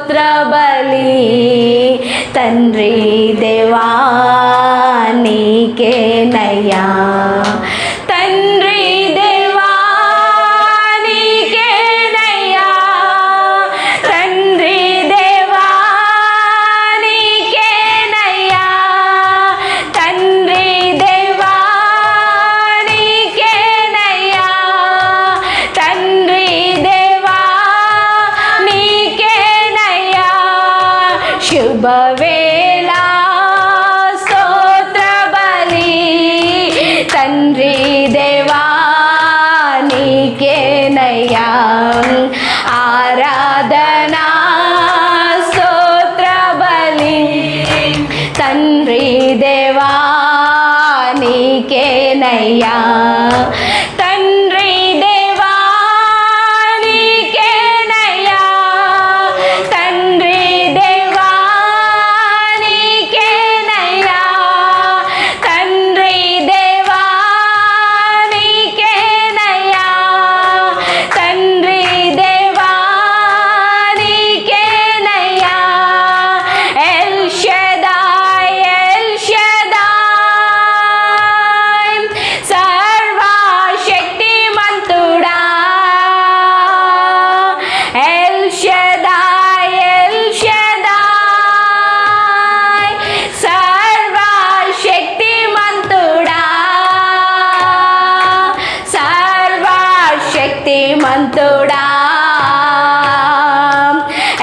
స్తోత్ర బలి తండ్రి దేవా నీకేనయ్యా తండ్రి దేవా నీకేనయ్యా తండ్రి దేవా నీకేనయ్యా తండ్రి దేవా నీకేనయ్యా తండ్రి దేవా నీకేనయ్యా శుభవేళ స్తోత్ర బలి తండ్రి దేవా నీకేనయ్యా ఆరాధనా స్తోత్ర బలి తండ్రి దేవా నీకేనయ్యా తండ్రి దేవా నీకేనయ్యా తండ్రి దేవా నీకేనయ్యా తండ్రి దేవా నీకేనయ్యా తండ్రి దేవా నీకేనయ్యా ఎల్ షదాయ్ సర్వశక్తిమంతుడా ఎల్ షదాయ్ సర్వశక్తిమంతుడా సర్వశక్తిమంతుడా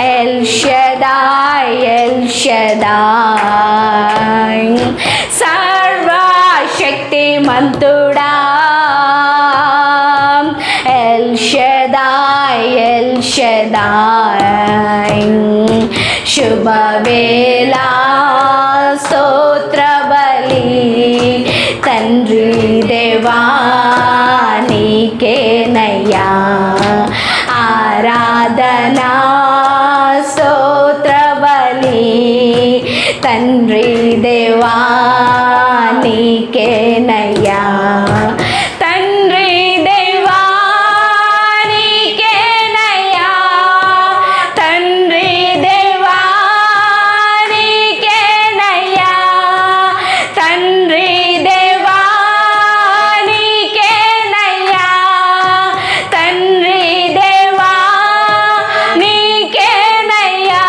ఎల్ షదాయ్ సర్వశక్తిమంతుడా ఎల్ షదాయ్ శుభవేళ స్తోత్ర బలి తండ్రి దేవా నీకేనయ్యా ఆరాధనా స్తోత్ర బలి తండ్రి దేవా నీకేనయ్యా తండ్రి దేవా నీకేనయ్యా తండ్రి దేవా నీకేనయ్యా తండ్రి దేవా నీకేనయ్యా తండ్రి దేవా నీకేనయ్యా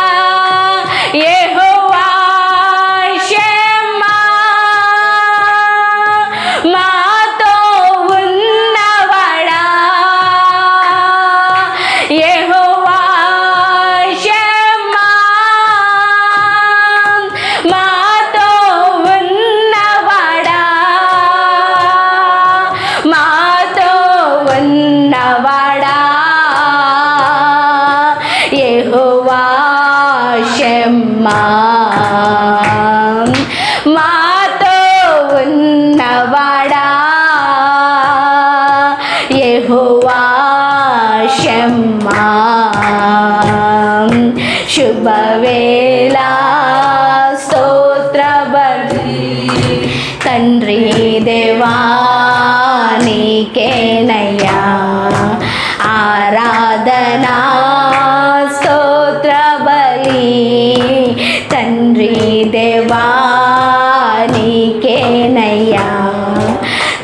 యెహోవా షమ్మా మాతో ఉన్నవాడా యెహోవా షమ్మా మాతో ఉన్నవాడా మాతో ఉన్నవాడా యెహోవా షమ్మా మాతో ఉన్నవాడా యెహోవా షమ్మా శుభవేళ స్తోత్ర బలి తండ్రి దేవా నీకేనయ్యా ఆరాధనా స్తోత్ర బలి తండ్రి దేవా నీకేనయ్యా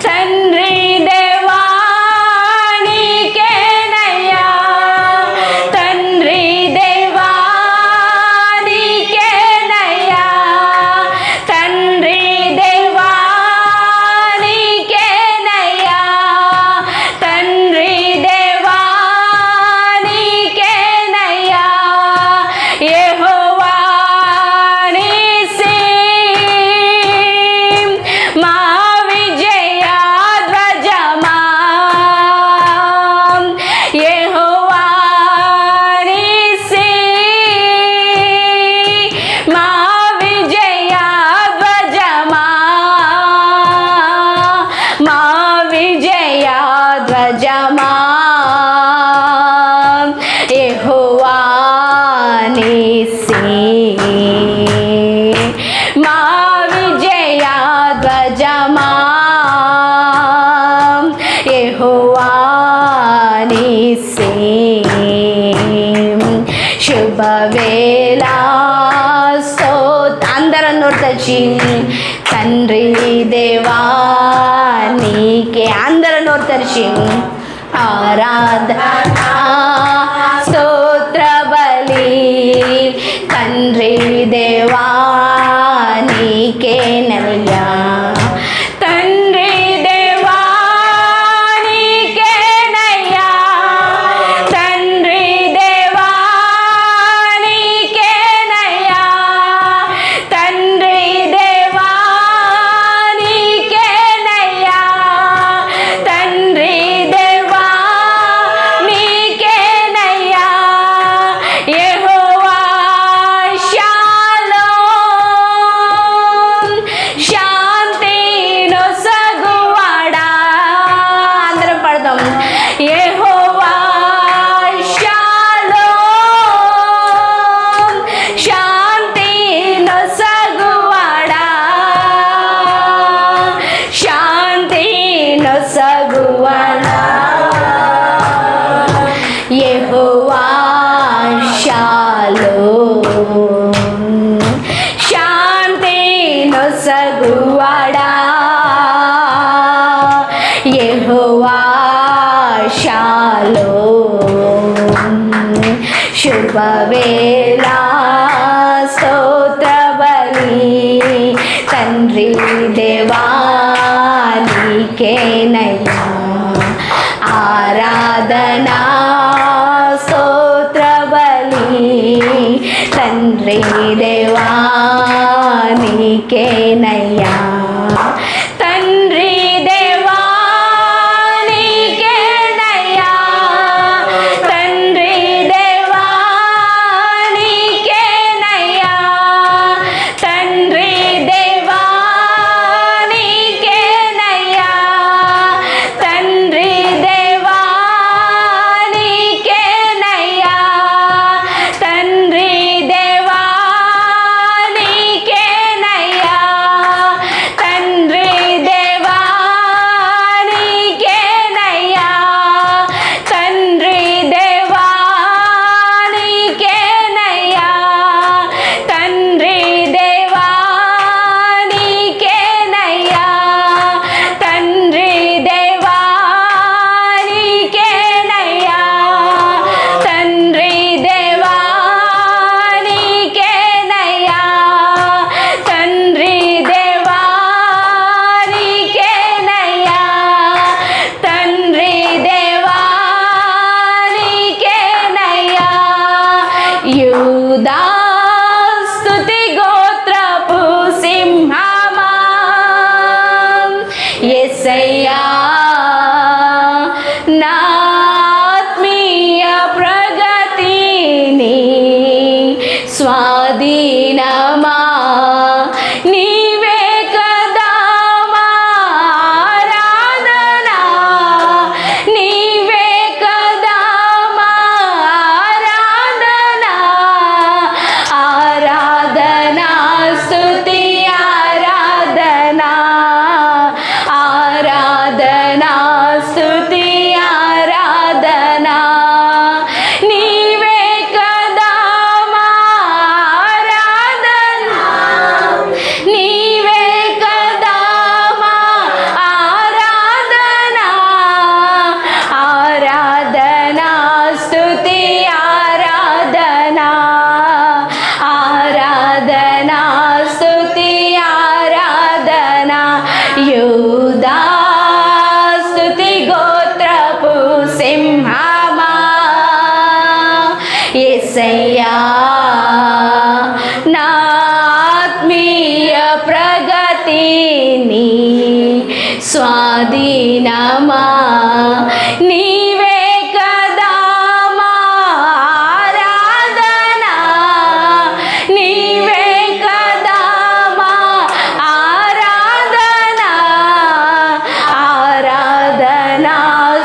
తండ్రి దేవా నీకేనయ్యా తండ్రి దేవా నీకేనయ్యా తండ్రి దేవా నీకేనయ్యా తండ్రి దేవా నీకేనయ్యా యెహోవా నీసీ మా విజయ ధ్వజమా యెహోవా నీసీ మా విజయ ధ్వజమా మా విజయ ధ్వజమా యెహోవా నీసీ మా విజయ ధ్వజమా యెహోవా నీసీ శుభవే వేళ అందరం నోరు తెరిచి తండ్రి దేవా నీకే అందరం నోరు తెరిచి ఆరాధన స్తోత్ర బలి తండ్రి దేవా నీకేనయ్యా తండ్రి దేవా నీకేనయ్యా తండ్రి దేవా నీకేనయ్యా తండ్రి దేవా నీకేనయ్యా తండ్రి దేవా నీకేనయ్యా యెహోవా షాలోమ్ శాంతి నొసగువాడా అందరం పడదాం యెహోవా షాలోమ్ శాంతి నొసగువాడా శాంతి నొసగువాడా యెహోవా షాలోమ్ శాంతి నొసగువాడా యెహోవా షాలోమ్ శుభవేళ స్తోత్ర బలి తండ్రి దేవా నీకేనయ్యా ఆరాధనా స్తోత్ర బలి తండ్రి దేవా నీకేనయ్యా తండ్రి దేవా నీకేనయ్యా తండ్రి దేవా నీకేనయ్యా తండ్రి దేవా నీకేనయ్యా తండ్రి దేవా నీకేనయ్యా తండ్రి దేవా నీకేనయ్యా తండ్రి దేవా నీకేనయ్యా తండ్రి దేవా నీకేనయ్యా తండ్రి దేవా నీకేనయ్యా తండ్రి దేవా నీకేనయ్యా తండ్రి దేవా నీకేనయ్యా తండ్రి దేవా నీకేనయ్యా తండ్రి దేవా నీకేనయ్యా యూదా స్తుతి గోత్రపు సింహమా యేసయ్యా నా ఆత్మీయ ప్రగతిని స్వాధీనమా నీవే కదా మా ఆరాధనా నీవే కదా మా ఆరాధనా ఆరాధనా స్తుతి ఆరాధనా ఆరాధనా స్తుతి ఆరాధనా నీవే కదా మా ఆరాధనా నీవే కదా మా ఆరాధనా ఆరాధనా స్తుతి ఆరాధనా ఆరాధనా స్తుతి ఆరాధనా యూదా స్తుతి గోత్రపు సింహమా యేసయ్యా నా ఆత్మీయ ప్రగతిని స్వాధీనమా నీవే కదా మా ఆరాధనా నీవే కదా మా ఆరాధనా ఆరాధనా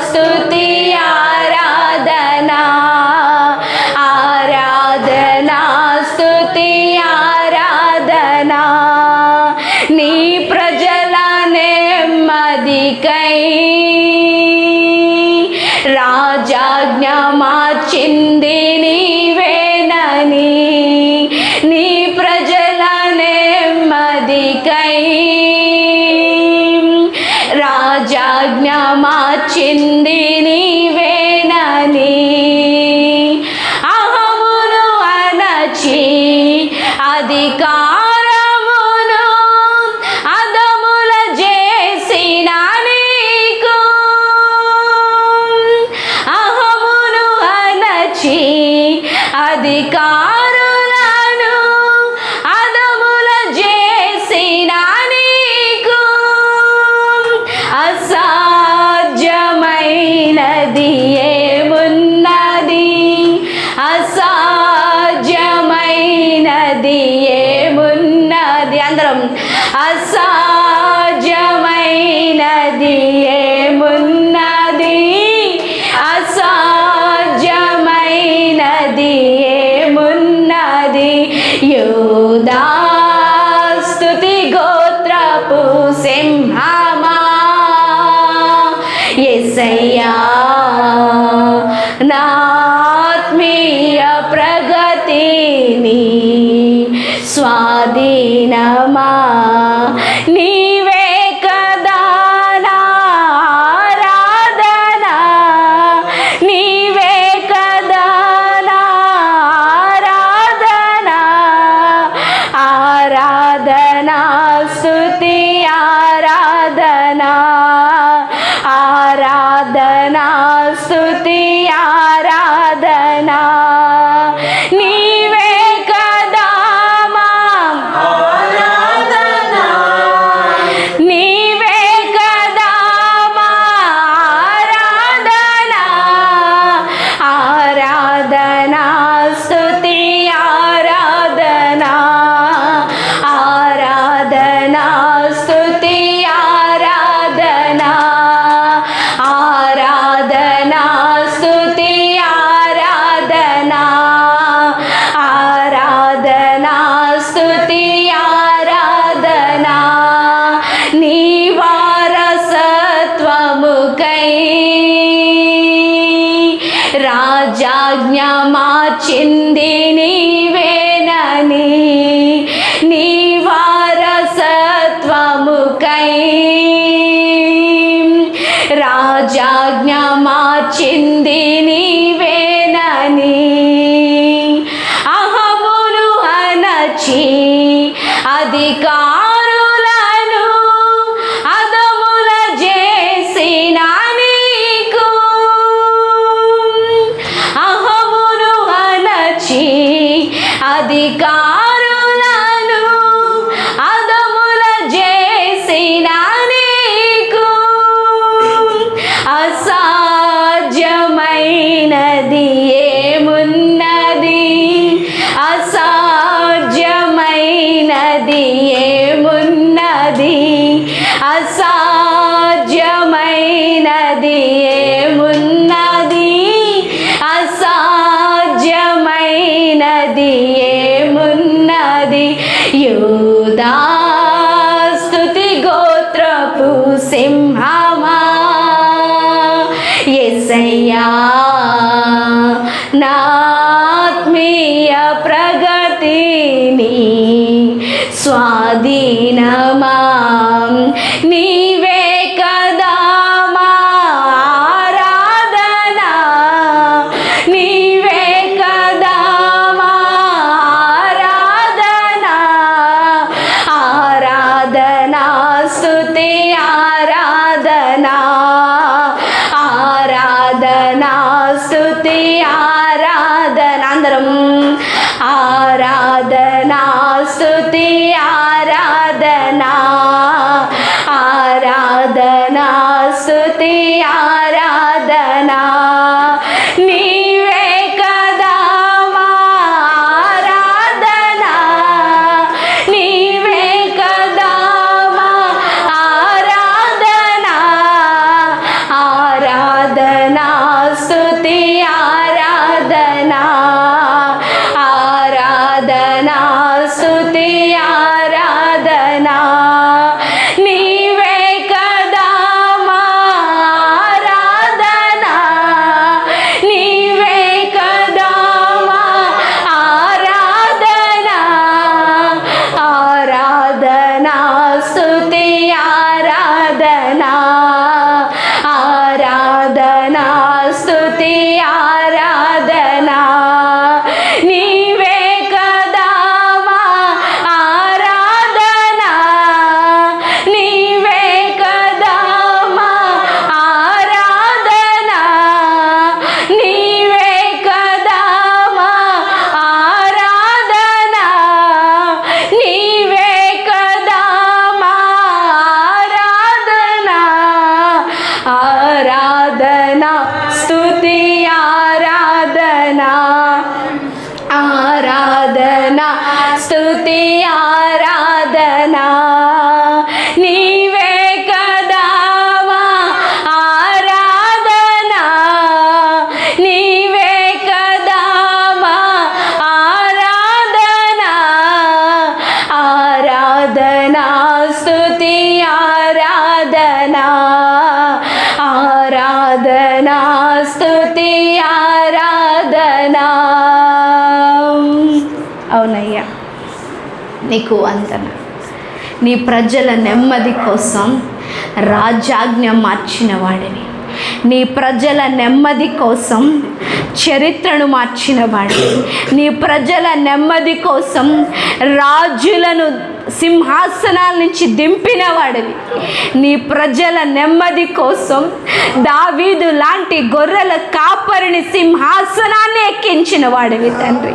స్తుతి ఆరాధనా ఆరాధనా స్తుతి ఆరాధనా నీ ప్రజల నెమ్మదికై రాజాజ్ఞ మార్చింది నీవేనని మార్చింది నీవేనని అహమును అణచి అధికారమును అదముల చేసిన నీకు అహమును అణచి అధికారులను అదముల చేసిన నీకు అసాధ్యమైనది ఏమున్నది అసాధ్యమైనది ఏమున్నది అందరం అసాధ్యమైనది ఏమున్నది అసాధ్యమైనది ఏమున్నది యూదా స్తుతి గోత్రపు సింహమా యేసయ్యా నా ఆత్మీయ ప్రగతిని స్వాధీనమా నీవే కదా నా ఆరాధన నీవే కదా నా ఆరాధన ఆరాధన స్తుతి ఆరాధన ఆరాధన స్తుతి ఆరాధన నీవే కదా మా ఆరాధన నీవే కదా మా ఆరాధన ఆరాధన స్తుతి ఆరాధన ఆరాధన స్తుతి ఆరాధన ఆరాధన స్తుతి ఆరాధన ఆరాధన స్తుతి ఆరాధన నీ వారసత్వముకై రాజాజ్ఞ మార్చింది నీవేనని నీ వారసత్వముకై రాజాజ్ఞ మార్చింది నీవేనని అహమును అణచి అధికారులను అదముల చేసిన నీకు అహమును అణచి అధికారులను అదముల చేసిన నీకు అసాధ్యమైనది ఏమున్నది అసాధ్యమైనది ఏమున్నది అసాధ్యమైనది ఏమున్నది అసాధ్యమైనది ఏమున్నది యూదా స్తుతి గోత్రపు సింహమా యేసయ్యా నా ఆత్మీయ ప్రగతిని స్వాధీనమా నీవే కదా మా ఆరాధన నీవే కదా మా ఆరాధన ఆరాధన స్తుతి ఆరాధన ఆరాధన స్తుతి ఆరాధన అందరం ఆరాధన స్తుతి ఆరాధన ఆరాధన స్తుతి ఆరాధన నీవే కదా మా ఆరాధన నీవే కదా మా ఆరాధన ఆరాధన స్తుతి ఆరాధన ఆరాధన స్తుతి ఆరాధన నీవే కదా మా ఆరాధన నీవే కదా మా ఆరాధన ఆరాధన స్తుతి ఆరాధన ఆరాధన అవునయ్యా, నీకు వందన. నీ ప్రజల నెమ్మది కోసం రాజాజ్ఞ మార్చిన వాడివి. నీ ప్రజల నెమ్మది కోసం చరిత్రను మార్చిన వాడివి. నీ ప్రజల నెమ్మది కోసం రాజులను సింహాసనాల నుంచి దింపిన వాడివి. నీ ప్రజల నెమ్మది కోసం దావీదు లాంటి గొర్రెల కాపరిని సింహాసనాన్ని ఎక్కించిన వాడివి తండ్రి.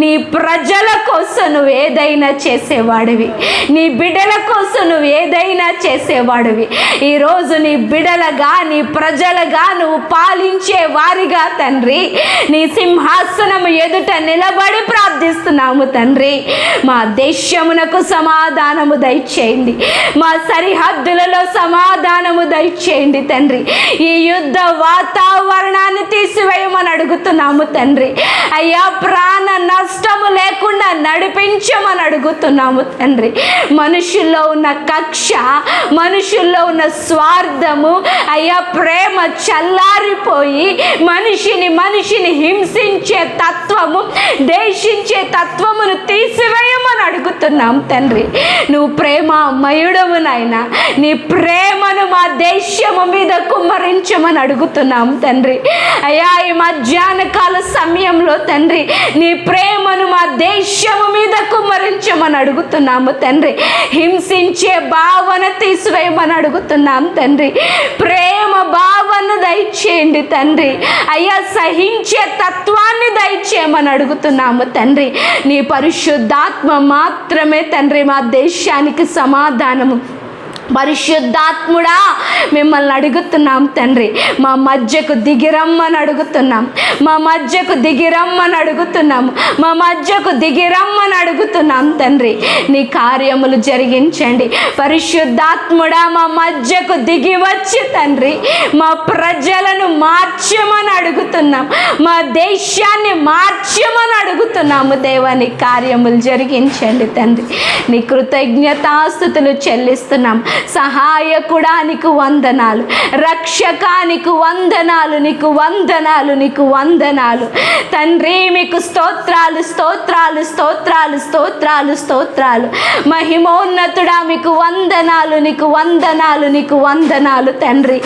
నీ ప్రజల కోసం నువ్వు ఏదైనా చేసేవాడివి. నీ బిడ్డల కోసం నువ్వు ఏదైనా చేసేవాడివి. ఈరోజు నీ బిడ్డలుగా, నీ ప్రజలుగా నువ్వు పాలించే వారిగా తండ్రి, నీ సింహాసనము ఎదుట నిలబడి ప్రార్థిస్తున్నాము తండ్రి. మా దేశమునకు సమాధానము దయచేయండి. మా సరిహద్దులలో సమాధానము దయచేయండి తండ్రి. ఈ యుద్ధ వాతావరణాన్ని తీసివేయమని అడుగుతున్నాము తండ్రి. అయ్యా, ప్రాణ నష్టము లేకుండా నడిపించమని అడుగుతున్నాము తండ్రి. మనుషుల్లో ఉన్న కక్ష, మనుషుల్లో ఉన్న స్వార్థము, అయ్యా ప్రేమ చల్లారిపోయి మనిషిని హింసించే తత్వము, దేశించే తత్వమును తీసివేయమని అడుగుతున్నాం తండ్రి. నువ్వు ప్రేమమయుడవు నాయనా. నీ ప్రేమను మా దేశము మీద కుమ్మరించమని అడుగుతున్నాం తండ్రి. అయ్యా, ఈ మధ్యాహ్న కాల సమయంలో తండ్రి, నీ ప్రేమను మా దేశము మీద కుమ్మరించమని అడుగుతున్నాము తండ్రి. హింసించే భావన తీసివేయమని అడుగుతున్నాం తండ్రి. ప్రేమ భావన దయచేయండి తండ్రి. అయ్యా, సహించే తత్వాన్ని దయచేయమని అడుగుతున్నాము తండ్రి. నీ పరిశుద్ధాత్మ మాత్రమే తండ్రి మా దేశానికి సమాధానము. పరిశుద్ధాత్ముడా, మిమ్మల్ని అడుగుతున్నాం తండ్రి. మా మధ్యకు దిగిరమ్మని అడుగుతున్నాం. మా మధ్యకు దిగిరమ్మని అడుగుతున్నాము. మా మధ్యకు దిగిరమ్మని అడుగుతున్నాం తండ్రి. నీ కార్యములు జరిగించండి. పరిశుద్ధాత్ముడా, మా మధ్యకు దిగి వచ్చి తండ్రి మా ప్రజలను మార్చమని అడుగుతున్నాం. మా దేశాన్ని మార్చమని అడుగుతున్నాము దేవా. నీ కార్యములు జరిగించండి తండ్రి. నీ కృతజ్ఞతాస్తుతులు చెల్లిస్తున్నాం. సహాయకుడా, నీకు వందనాలు. రక్షకానికి వందనాలు, నీకు వందనాలు, నీకు వందనాలు తండ్రి. మీకు స్తోత్రాలు, స్తోత్రాలు, స్తోత్రాలు, స్తోత్రాలు, స్తోత్రాలు. మహిమోన్నతుడా, మీకు వందనాలు, నీకు వందనాలు, నీకు వందనాలు తండ్రి.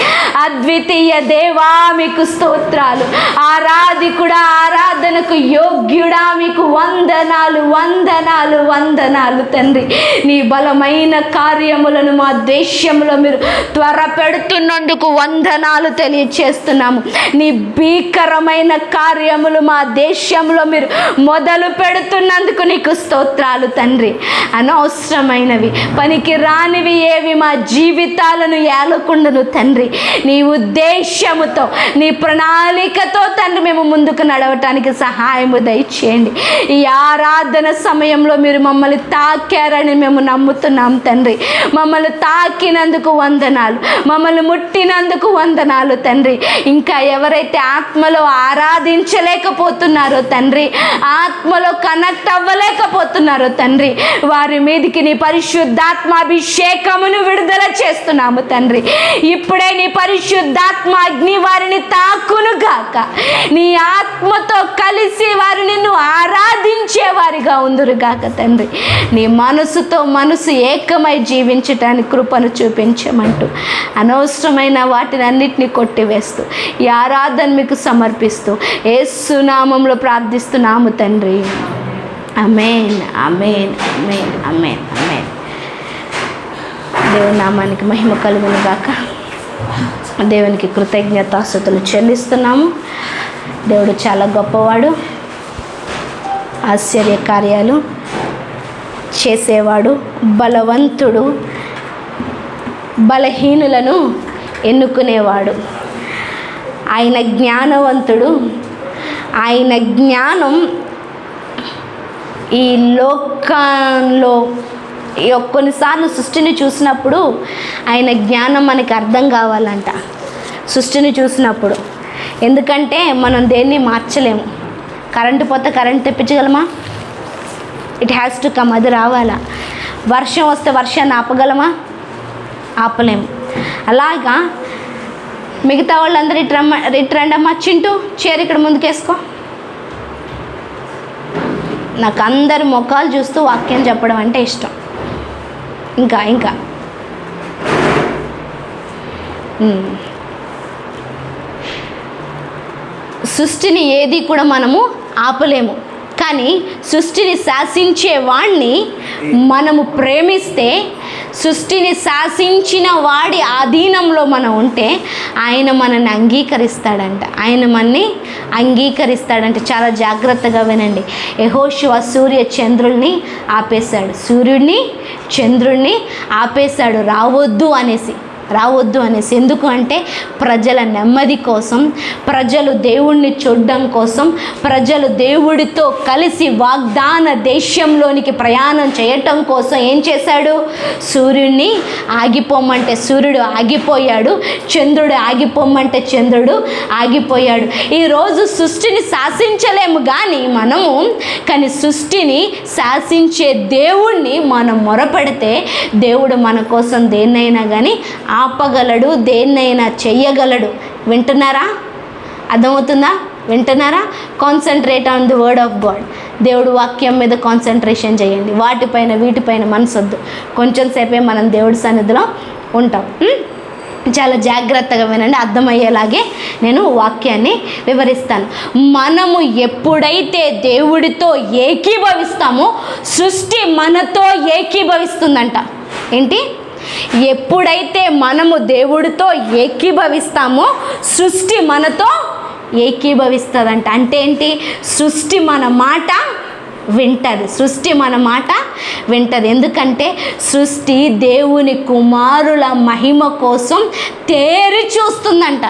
అద్వితీయ దేవా, మీకు స్తోత్రాలు. ఆరాధికుడా, ఆరాధనకు యోగ్యుడా, మీకు వందనాలు, వందనాలు, వందనాలు తండ్రి. నీ బలమైన కార్యములను మా దేశంలో మీరు త్వరపెడుతున్నందుకు వందనాలు తెలియచేస్తున్నాము. నీ భీకరమైన కార్యములు మా దేశంలో మీరు మొదలు పెడుతున్నందుకు నీకు స్తోత్రాలు తండ్రి. అనవసరమైనవి, పనికి రానివి ఏవి మా జీవితాలను ఏలకుండును తండ్రి. నీ ఉద్దేశముతో, నీ ప్రణాళికతో తండ్రి మేము ముందుకు నడవటానికి సహాయము దయచేయండి. ఈ ఆరాధన సమయంలో మీరు మమ్మల్ని తాకారని మేము నమ్ముతున్నాం తండ్రి. మమ్మల్ని తాకినందుకు వందనాలు, మమ్మల్ని ముట్టినందుకు వందనాలు తండ్రి. ఇంకా ఎవరైతే ఆత్మలో ఆరాధించలేకపోతున్నారో తండ్రి, ఆత్మలో కనెక్ట్ అవ్వలేకపోతున్నారో తండ్రి, వారి మీదకి నీ పరిశుద్ధాత్మాభిషేకమును విడుదల చేస్తున్నాము తండ్రి. ఇప్పుడే నీ పరిశుద్ధాత్మ అగ్ని వారిని తాకును గాక. నీ ఆత్మతో కలిసి వారు నిన్ను ఆరాధించేవారిగా ఉందురుగాక తండ్రి. నీ మనసుతో మనసు ఏకమై జీవించటానికి కృపను చూపించమంటూ అనవసరమైన వాటిని అన్నిటినీ కొట్టివేస్తూ ఈ ఆరాధన మీకు సమర్పిస్తూ యేసు నామములో ప్రార్థిస్తున్నాము తండ్రి. ఆమేన్, ఆమేన్, ఆమేన్, ఆమేన్, ఆమేన్. దేవుని నామానికి మహిమ కలుగును గాక. దేవునికి కృతజ్ఞతాస్తుతులు చెల్లిస్తున్నాము. దేవుడు చాలా గొప్పవాడు, ఆశ్చర్య కార్యాలు చేసేవాడు, బలవంతుడు, బలహీనులను ఎన్నుకునేవాడు. ఆయన జ్ఞానవంతుడు. ఆయన జ్ఞానం ఈ లోకంలో కొన్నిసార్లు సృష్టిని చూసినప్పుడు ఆయన జ్ఞానం మనకి అర్థం కావాలంట. సృష్టిని చూసినప్పుడు, ఎందుకంటే మనం దేన్ని మార్చలేము. కరెంటు పోతే కరెంట్ తెప్పించగలమా? ఇట్ హ్యాస్ టు కమ్, అది రావాలా. వర్షం వస్తే వర్షాన్ని ఆపగలమా? ఆపలేము. అలాగా మిగతా వాళ్ళందరూ ఇట్రండమ్మా, చింటూ చీర ఇక్కడ ముందుకేసుకో, నాకు అందరి ముఖాలు చూస్తూ వాక్యం చెప్పడం అంటే ఇష్టం. ఇంకా సృష్టిని ఏది కూడా మనము ఆపలేము, కానీ సృష్టిని శాసించే వాడిని మనము ప్రేమిస్తే, సృష్టిని శాసించిన వాడి ఆధీనంలో మనం ఉంటే ఆయన మనల్ని అంగీకరిస్తాడంట. చాలా జాగ్రత్తగా వినండి. యెహోషువ సూర్య చంద్రుల్ని ఆపేశాడు, సూర్యుడిని చంద్రుడిని ఆపేశాడు రావద్దు అనేసి. ఎందుకు అంటే ప్రజల నెమ్మది కోసం, ప్రజలు దేవుణ్ణి చూడడం కోసం, ప్రజలు దేవుడితో కలిసి వాగ్దాన దేశంలోనికి ప్రయాణం చేయటం కోసం ఏం చేశాడు? సూర్యుడిని ఆగిపోమంటే సూర్యుడు ఆగిపోయాడు, చంద్రుడు ఆగిపోమంటే చంద్రుడు ఆగిపోయాడు. ఈరోజు సృష్టిని శాసించలేము కానీ సృష్టిని శాసించే దేవుణ్ణి మనం మొరపెడితే దేవుడు మన కోసం దేన్నైనా కానీ ఆపగలడు, దేన్నైనా చెయ్యగలడు. వింటున్నారా? అర్థమవుతుందా? వింటున్నారా? Concentrate on the word of God. దేవుడు వాక్యం మీద కాన్సన్ట్రేషన్ చేయండి, వీటిపైన మనసొద్దు. కొంచెం సేపే మనం దేవుడి సన్నిధిలో ఉంటాం. చాలా జాగ్రత్తగా వినండి, అర్థమయ్యేలాగే నేను వాక్యాన్ని వివరిస్తాను. మనము ఎప్పుడైతే దేవుడితో ఏకీభవిస్తామో సృష్టి మనతో ఏకీభవిస్తుందంట. ఏంటి? ఎప్పుడైతే మనము దేవుడితో ఏకీభవిస్తామో సృష్టి మనతో ఏకీభవిస్తుందంట. అంటే ఏంటి? సృష్టి మన మాట వింటది. ఎందుకంటే సృష్టి దేవుని కుమారుల మహిమ కోసం తేరి చూస్తుందంట.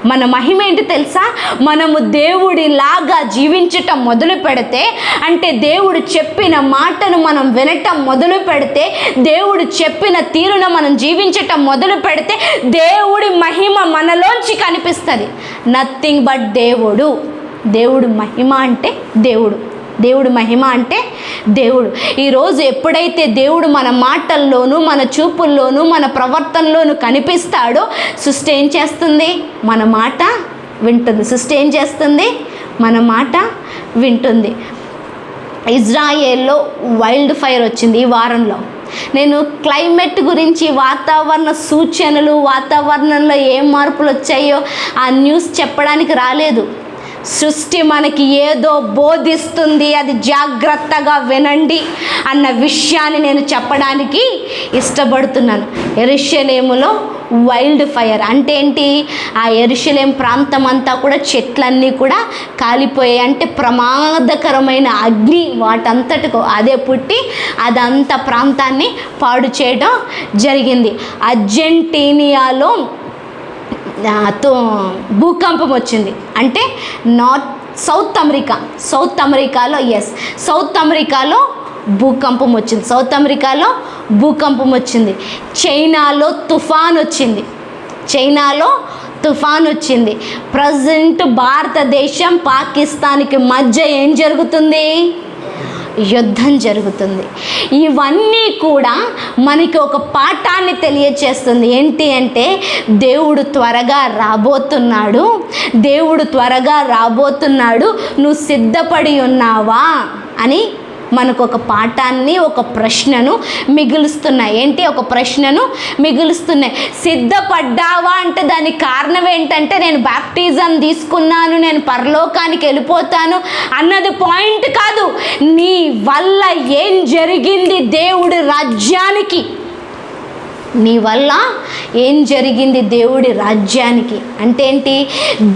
మన మహిమ ఏంటి తెలుసా? మనము దేవుడిలాగా జీవించటం మొదలు పెడితే, అంటే దేవుడు చెప్పిన మాటను మనం వినటం మొదలు పెడితే, దేవుడు చెప్పిన తీరును మనం జీవించటం మొదలు పెడితే దేవుడి మహిమ మనలోంచి కనిపిస్తుంది. నథింగ్ బట్ దేవుడు మహిమ అంటే దేవుడు మహిమ అంటే దేవుడు. ఈరోజు ఎప్పుడైతే దేవుడు మన మాటల్లోనూ, మన చూపుల్లోనూ, మన ప్రవర్తనలోనూ కనిపిస్తాడో సృష్టి ఏం చేస్తుంది? మన మాట వింటుంది. ఇజ్రాయేల్లో వైల్డ్ ఫైర్ వచ్చింది ఈ వారంలో. నేను క్లైమేట్ గురించి, వాతావరణ సూచనలు, వాతావరణంలో ఏం మార్పులు వచ్చాయో ఆ న్యూస్ చెప్పడానికి రాలేదు. సృష్టి మనకి ఏదో బోధిస్తుంది, అది జాగ్రత్తగా వినండి అన్న విషయాన్ని నేను చెప్పడానికి ఇష్టపడుతున్నాను. యెరూషలేములో వైల్డ్ ఫైర్ అంటే ఏంటి? ఆ యెరూషలేం ప్రాంతం అంతా కూడా చెట్లన్నీ కూడా కాలిపోయాయి. అంటే ప్రమాదకరమైన అగ్ని వాటంతటికో అదే పుట్టి అదంతా ప్రాంతాన్ని పాడు చేయడం జరిగింది. అర్జెంటీనియాలో భూకంపం వచ్చింది. అంటే సౌత్ అమెరికాలో భూకంపం వచ్చింది. చైనాలో తుఫాన్ వచ్చింది. ప్రజెంట్ భారతదేశం పాకిస్తాన్కి మధ్య ఏం జరుగుతుంది? యుద్ధం జరుగుతుంది. ఇవన్నీ కూడా మనకి ఒక పాఠాన్ని తెలియచేస్తుంది. ఏంటి అంటే దేవుడు త్వరగా రాబోతున్నాడు, నువ్వు సిద్ధపడి ఉన్నావా అని మనకు ఒక పాఠాన్ని, ఒక ప్రశ్నను మిగులుస్తున్నాయి. ఏంటి? ఒక ప్రశ్నను మిగులుస్తున్నాయి. సిద్ధపడ్డావా అంటే దానికి కారణం ఏంటంటే నేను బాప్టిజం తీసుకున్నాను, నేను పరలోకానికి వెళ్ళిపోతాను అన్నది పాయింట్ కాదు. నీ వల్ల ఏం జరిగింది దేవుడి రాజ్యానికి? దేవుడి రాజ్యానికి అంటే ఏంటి?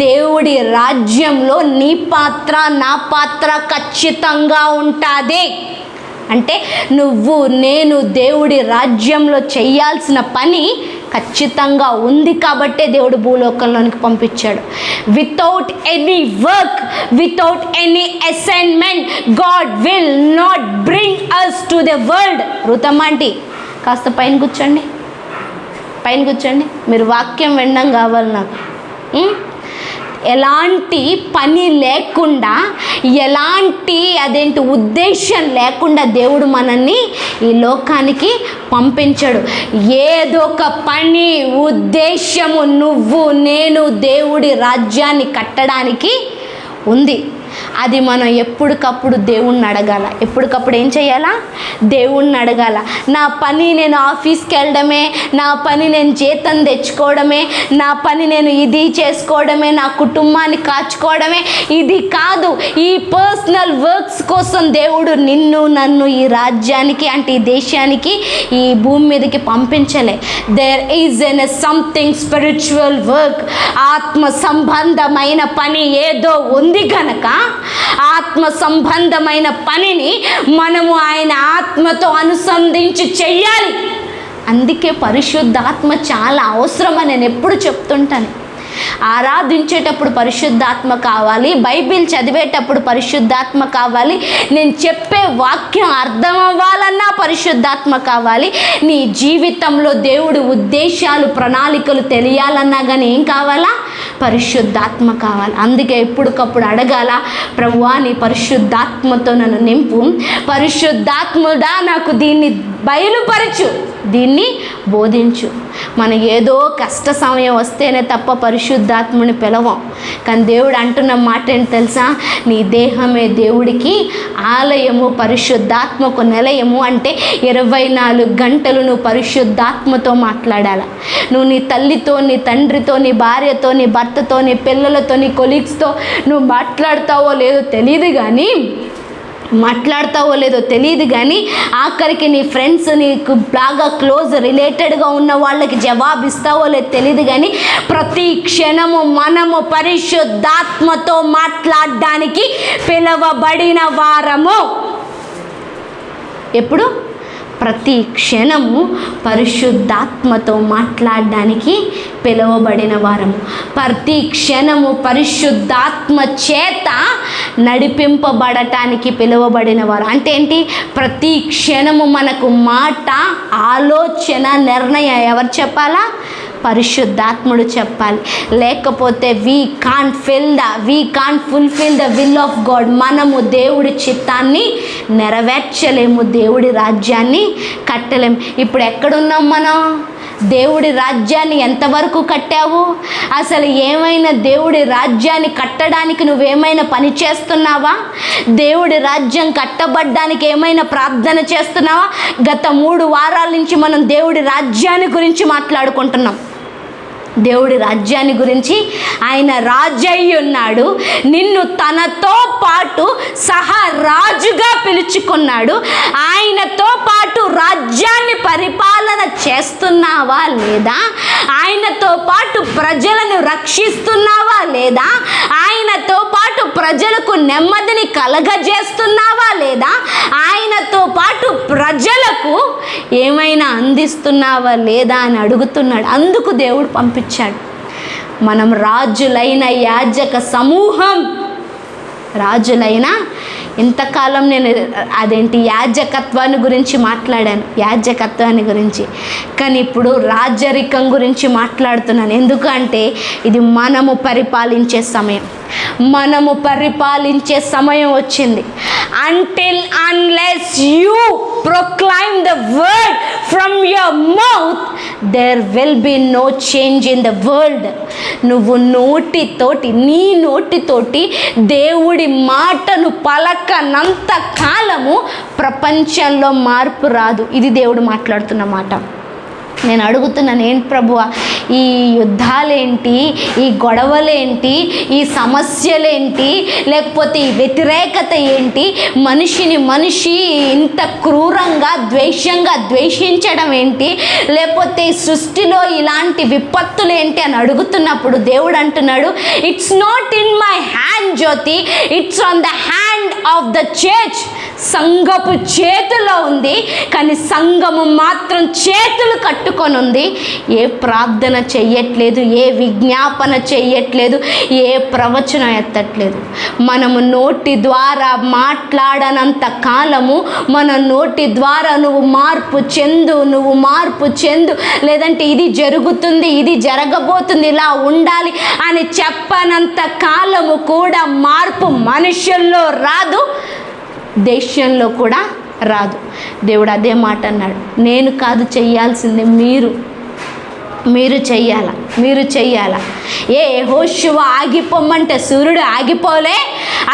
దేవుడి రాజ్యంలో నీ పాత్ర, నా పాత్ర ఖచ్చితంగా ఉంటుంది. అంటే నువ్వు, నేను దేవుడి రాజ్యంలో చేయాల్సిన పని ఖచ్చితంగా ఉంది కాబట్టే దేవుడు భూలోకంలోనికి పంపించాడు. Without any work, without any assignment, God will not bring us to the world. రుతమ్మాంటి కాస్త పైన కూర్చోండి. మీరు వాక్యం వినడం కావాలి నాకు. ఎలాంటి పని లేకుండా, ఎలాంటి ఉద్దేశం లేకుండా దేవుడు మనల్ని ఈ లోకానికి పంపించాడు. ఏదో ఒక పని, ఉద్దేశము నువ్వు, నేను దేవుడి రాజ్యాన్ని కట్టడానికి ఉంది. అది మనం ఎప్పటికప్పుడు దేవుణ్ణి అడగాల. ఎప్పటికప్పుడు ఏం చేయాలా? దేవుణ్ణి అడగాల. నా పని నేను ఆఫీస్కి వెళ్ళడమే, నా పని నేను జీతం తెచ్చుకోవడమే, నా పని నేను ఇది చేసుకోవడమే, నా కుటుంబాన్ని కాచుకోవడమే, ఇది కాదు. ఈ పర్సనల్ వర్క్స్ కోసం దేవుడు నిన్ను నన్ను ఈ రాజ్యానికి అంటే ఈ దేశానికి ఈ భూమి మీదకి పంపించలే. There is an something spiritual work. ఆత్మ సంబంధమైన పని ఏదో ఉంది కనుక ఆత్మ సంబంధమైన పనిని మనము ఆయన ఆత్మతో అనుసంధించి చెయ్యాలి. అందుకే పరిశుద్ధాత్మ చాలా అవసరమని నేను ఎప్పుడు చెప్తుంటాను. ఆరాధించేటప్పుడు పరిశుద్ధాత్మ కావాలి, బైబిల్ చదివేటప్పుడు పరిశుద్ధాత్మ కావాలి, నేను చెప్పే వాక్యం అర్థం అవ్వాలన్నా పరిశుద్ధాత్మ కావాలి, నీ జీవితంలో దేవుడి ఉద్దేశాలు ప్రణాళికలు తెలియాలన్నా కానీ ఏం కావాలా? పరిశుద్ధాత్మ కావాలి. అందుకే ఎప్పటికప్పుడు అడగాల, ప్రభువా నీ పరిశుద్ధాత్మతో నన్ను నింపు, పరిశుద్ధాత్ముడా నాకు దీన్ని బయలుపరచు, దీన్ని బోధించు. మన ఏదో కష్ట సమయం వస్తేనే తప్ప పరిశుద్ధాత్ముని పిలవం. కానీ దేవుడు అంటున్న మాట ఏంటి తెలుసా? నీ దేహమే దేవుడికి ఆలయము, పరిశుద్ధాత్మకు నిలయము. అంటే 24 గంటలు నువ్వు పరిశుద్ధాత్మతో మాట్లాడాలి. నువ్వు నీ తల్లితో, నీ తండ్రితో, నీ భార్యతో, నీ భర్తతో, నీ పిల్లలతో, నీ కొలీగ్స్తో నువ్వు మాట్లాడతావో లేదో తెలియదు కానీ ఆఖరికి నీ ఫ్రెండ్స్, నీకు బాగా క్లోజ్ రిలేటెడ్గా ఉన్న వాళ్ళకి జవాబు ఇస్తావో లేదో తెలియదు కానీ ప్రతి క్షణము మనము పరిశుద్ధాత్మతో మాట్లాడడానికి పిలవబడిన వారము. ఎప్పుడు? ప్రతి క్షణము పరిశుద్ధాత్మతో మాట్లాడడానికి పిలువబడిన వారము. ప్రతి క్షణము పరిశుద్ధాత్మ చేత నడిపింపబడటానికి పిలువబడిన వారు. అంటే ఏంటి? ప్రతి క్షణము మనకు మాట, ఆలోచన, నిర్ణయం ఎవరు చెప్పాలా? పరిశుద్ధాత్ముడు చెప్పాలి. లేకపోతే we can't fulfil the will of God. మనము దేవుడి చిత్తాన్ని నెరవేర్చలేము, దేవుడి రాజ్యాన్ని కట్టలేము. ఇప్పుడు ఎక్కడున్నాం మనం? దేవుడి రాజ్యాన్ని ఎంతవరకు కట్టావు? అసలు ఏమైనా దేవుడి రాజ్యాన్ని కట్టడానికి నువ్వేమైనా పని చేస్తున్నావా? దేవుడి రాజ్యం కట్టబడ్డానికి ఏమైనా ప్రార్థన చేస్తున్నావా? గత 3 వారాల నుంచి మనం దేవుడి రాజ్యాన్ని గురించి మాట్లాడుకుంటున్నాం. దేవుడి రాజ్యాన్ని గురించి. ఆయన రాజయ్య ఉన్నాడు, నిన్ను తనతో పాటు సహరాజుగా పిలుచుకున్నాడు. ఆయనతో పాటు రాజ్యాన్ని పరిపాలన చేస్తున్నావా లేదా? ఆయనతో పాటు ప్రజలను రక్షిస్తున్నావా లేదా? ఆయనతో పాటు ప్రజలకు నెమ్మదిని కలగజేస్తున్నావా లేదా? ఆయనతో పాటు ప్రజలకు ఏమైనా అందిస్తున్నావా లేదా అని అడుగుతున్నాడు. అందుకు దేవుడు పంపించాడు. మనం రాజులైన యాజక సమూహం. రాజులైన ఇంతకాలం నేను యాజకత్వాన్ని గురించి మాట్లాడాను, యాజకత్వాన్ని గురించి. కానీ ఇప్పుడు రాజరికం గురించి మాట్లాడుతున్నాను. ఎందుకంటే ఇది మనము పరిపాలించే సమయం వచ్చింది. unless you proclaim the word from your mouth, there will be no change in the world. నువ్వు నీ నోటితోటి దేవుడి మాటను పలకనంత కాలము ప్రపంచంలో మార్పు రాదు. ఇది దేవుడు మాట్లాడుతున్న మాట. నేను అడుగుతున్నాను, ఏంటి ప్రభువా ఈ యుద్ధాలేంటి, ఈ గొడవలేంటి, ఈ సమస్యలేంటి, లేకపోతే ఈ వ్యతిరేకత ఏంటి, మనిషి ఇంత క్రూరంగా ద్వేషంగా ద్వేషించడం ఏంటి, లేకపోతే ఈ సృష్టిలో ఇలాంటి విపత్తులు ఏంటి అని అడుగుతున్నప్పుడు దేవుడు అంటున్నాడు, it's not in my hand Jyothi, it's on the hand of the church. సంఘపు చేతిలో ఉంది, కానీ సంఘము మాత్రం చేతులు కట్టుకొని ఉంది. ఏ ప్రార్థన చెయ్యట్లేదు, ఏ విజ్ఞాపన చెయ్యట్లేదు, ఏ ప్రవచనం ఎత్తట్లేదు. మనము నోటి ద్వారా మాట్లాడనంత కాలము మన నోటి ద్వారా నువ్వు మార్పు చెందు లేదంటే ఇది జరుగుతుంది, ఇది జరగబోతుంది, ఇలా ఉండాలి అని చెప్పనంత కాలము కూడా మార్పు మనుషుల్లో రాదు, దేశంలో కూడా రాదు. దేవుడు అదే మాట అన్నాడు, నేను కాదు చెయ్యాల్సిందే మీరు. మీరు చెయ్యాల. యెహోషువ ఆగిపోమంటే సూర్యుడు ఆగిపోలే,